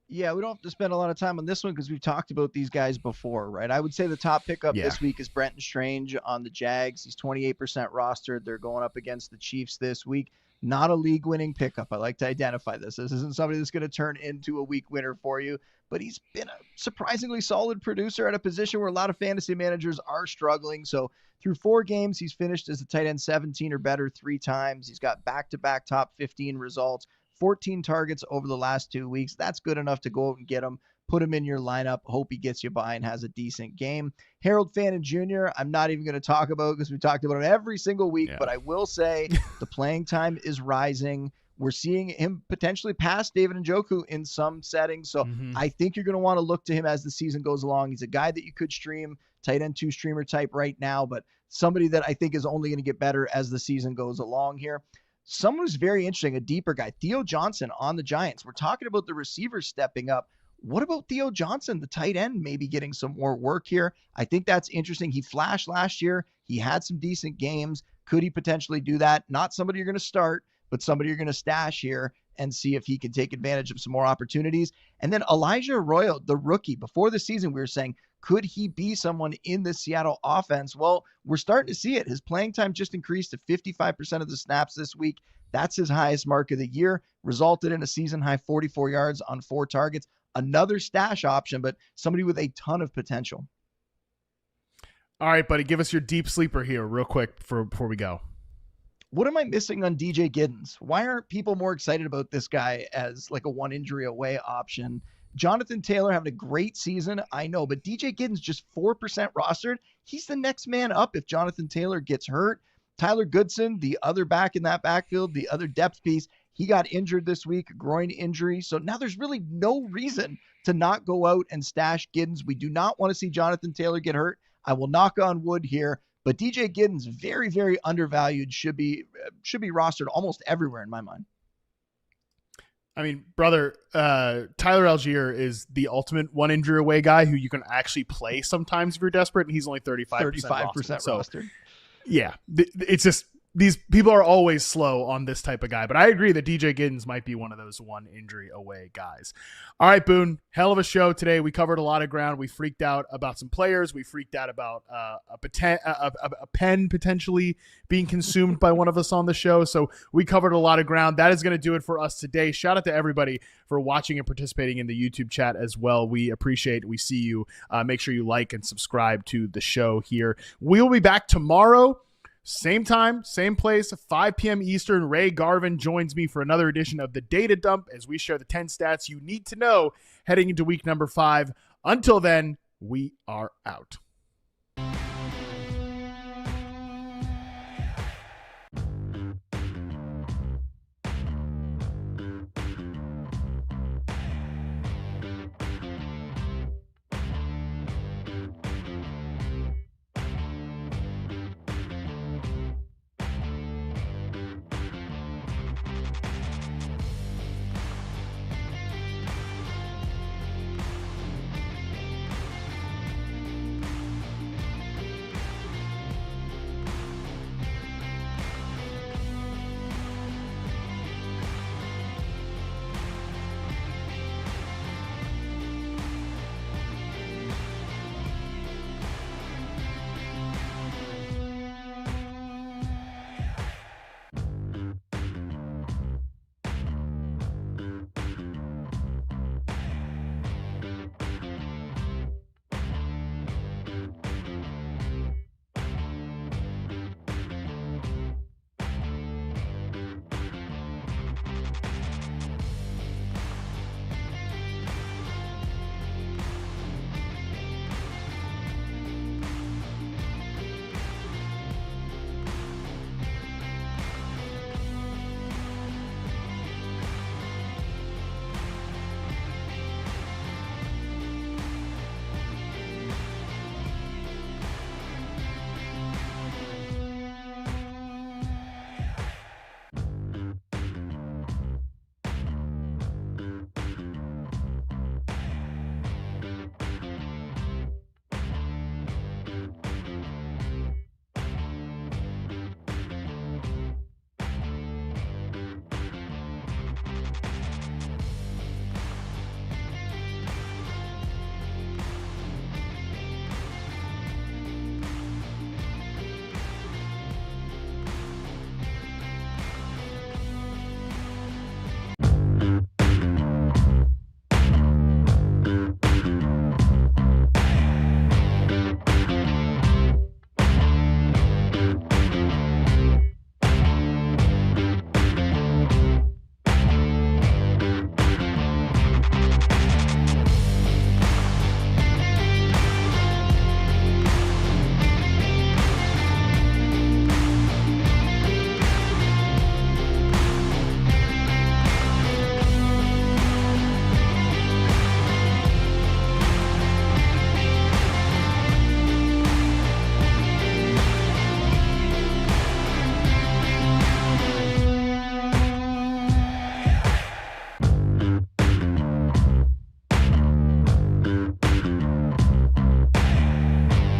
Yeah, we don't have to spend a lot of time on this one because we've talked about these guys before, right? I would say the top pickup this week is Brenton Strange on the Jags. He's 28% rostered. They're going up against the Chiefs this week. Not a league-winning pickup. I like to identify this. This isn't somebody that's going to turn into a week winner for you, but he's been a surprisingly solid producer at a position where a lot of fantasy managers are struggling. So through 4 games, he's finished as a tight end 17 or better 3 times. He's got back-to-back top 15 results. 14 targets over the last 2 weeks. That's good enough to go out and get him, put him in your lineup, hope he gets you by and has a decent game. Harold Fannin Jr., I'm not even going to talk about because we talked about him every single week, but I will say the playing time is rising. We're seeing him potentially pass David Njoku in some settings. So I think you're going to want to look to him as the season goes along. He's a guy that you could stream, tight end 2 streamer type right now, but somebody that I think is only going to get better as the season goes along here. Someone who's very interesting, a deeper guy, Theo Johnson on the Giants. We're talking about the receivers stepping up. What about Theo Johnson, the tight end, maybe getting some more work here? I think that's interesting. He flashed last year. He had some decent games. Could he potentially do that? Not somebody you're going to start, but somebody you're going to stash here and see if he can take advantage of some more opportunities. And then Elijah Arroyo, the rookie, before the season, we were saying, could he be someone in the Seattle offense? Well, we're starting to see it. His playing time just increased to 55% of the snaps this week. That's his highest mark of the year, resulted in a season-high 44 yards on 4 targets. Another stash option, but somebody with a ton of potential. All right, buddy, give us your deep sleeper here real quick before we go. What am I missing on DJ Giddens? Why aren't people more excited about this guy as like a 1 injury away option? Jonathan Taylor having a great season, I know, but DJ Giddens just 4% rostered. He's the next man up if Jonathan Taylor gets hurt. Tyler Goodson, the other back in that backfield, the other depth piece, he got injured this week, groin injury. So now there's really no reason to not go out and stash Giddens. We do not want to see Jonathan Taylor get hurt. I will knock on wood here, but DJ Giddens, very, very undervalued, should be rostered almost everywhere in my mind. I mean, brother, Tyler Algier is the ultimate 1 injury away guy who you can actually play sometimes if you're desperate, and he's only 35% rostered. So, yeah, it's just these people are always slow on this type of guy, but I agree that DJ Giddens might be one of those 1 injury away guys. All right, Boone, hell of a show today. We covered a lot of ground. We freaked out about some players. We freaked out about a pen potentially being consumed by one of us on the show. So we covered a lot of ground. That is going to do it for us today. Shout out to everybody for watching and participating in the YouTube chat as well. We appreciate it. We see you. Make sure you like and subscribe to the show here. We will be back tomorrow. Same time, same place, 5 p.m. Eastern. Ray Garvin joins me for another edition of the Data Dump as we share the 10 stats you need to know heading into week number 5. Until then, we are out.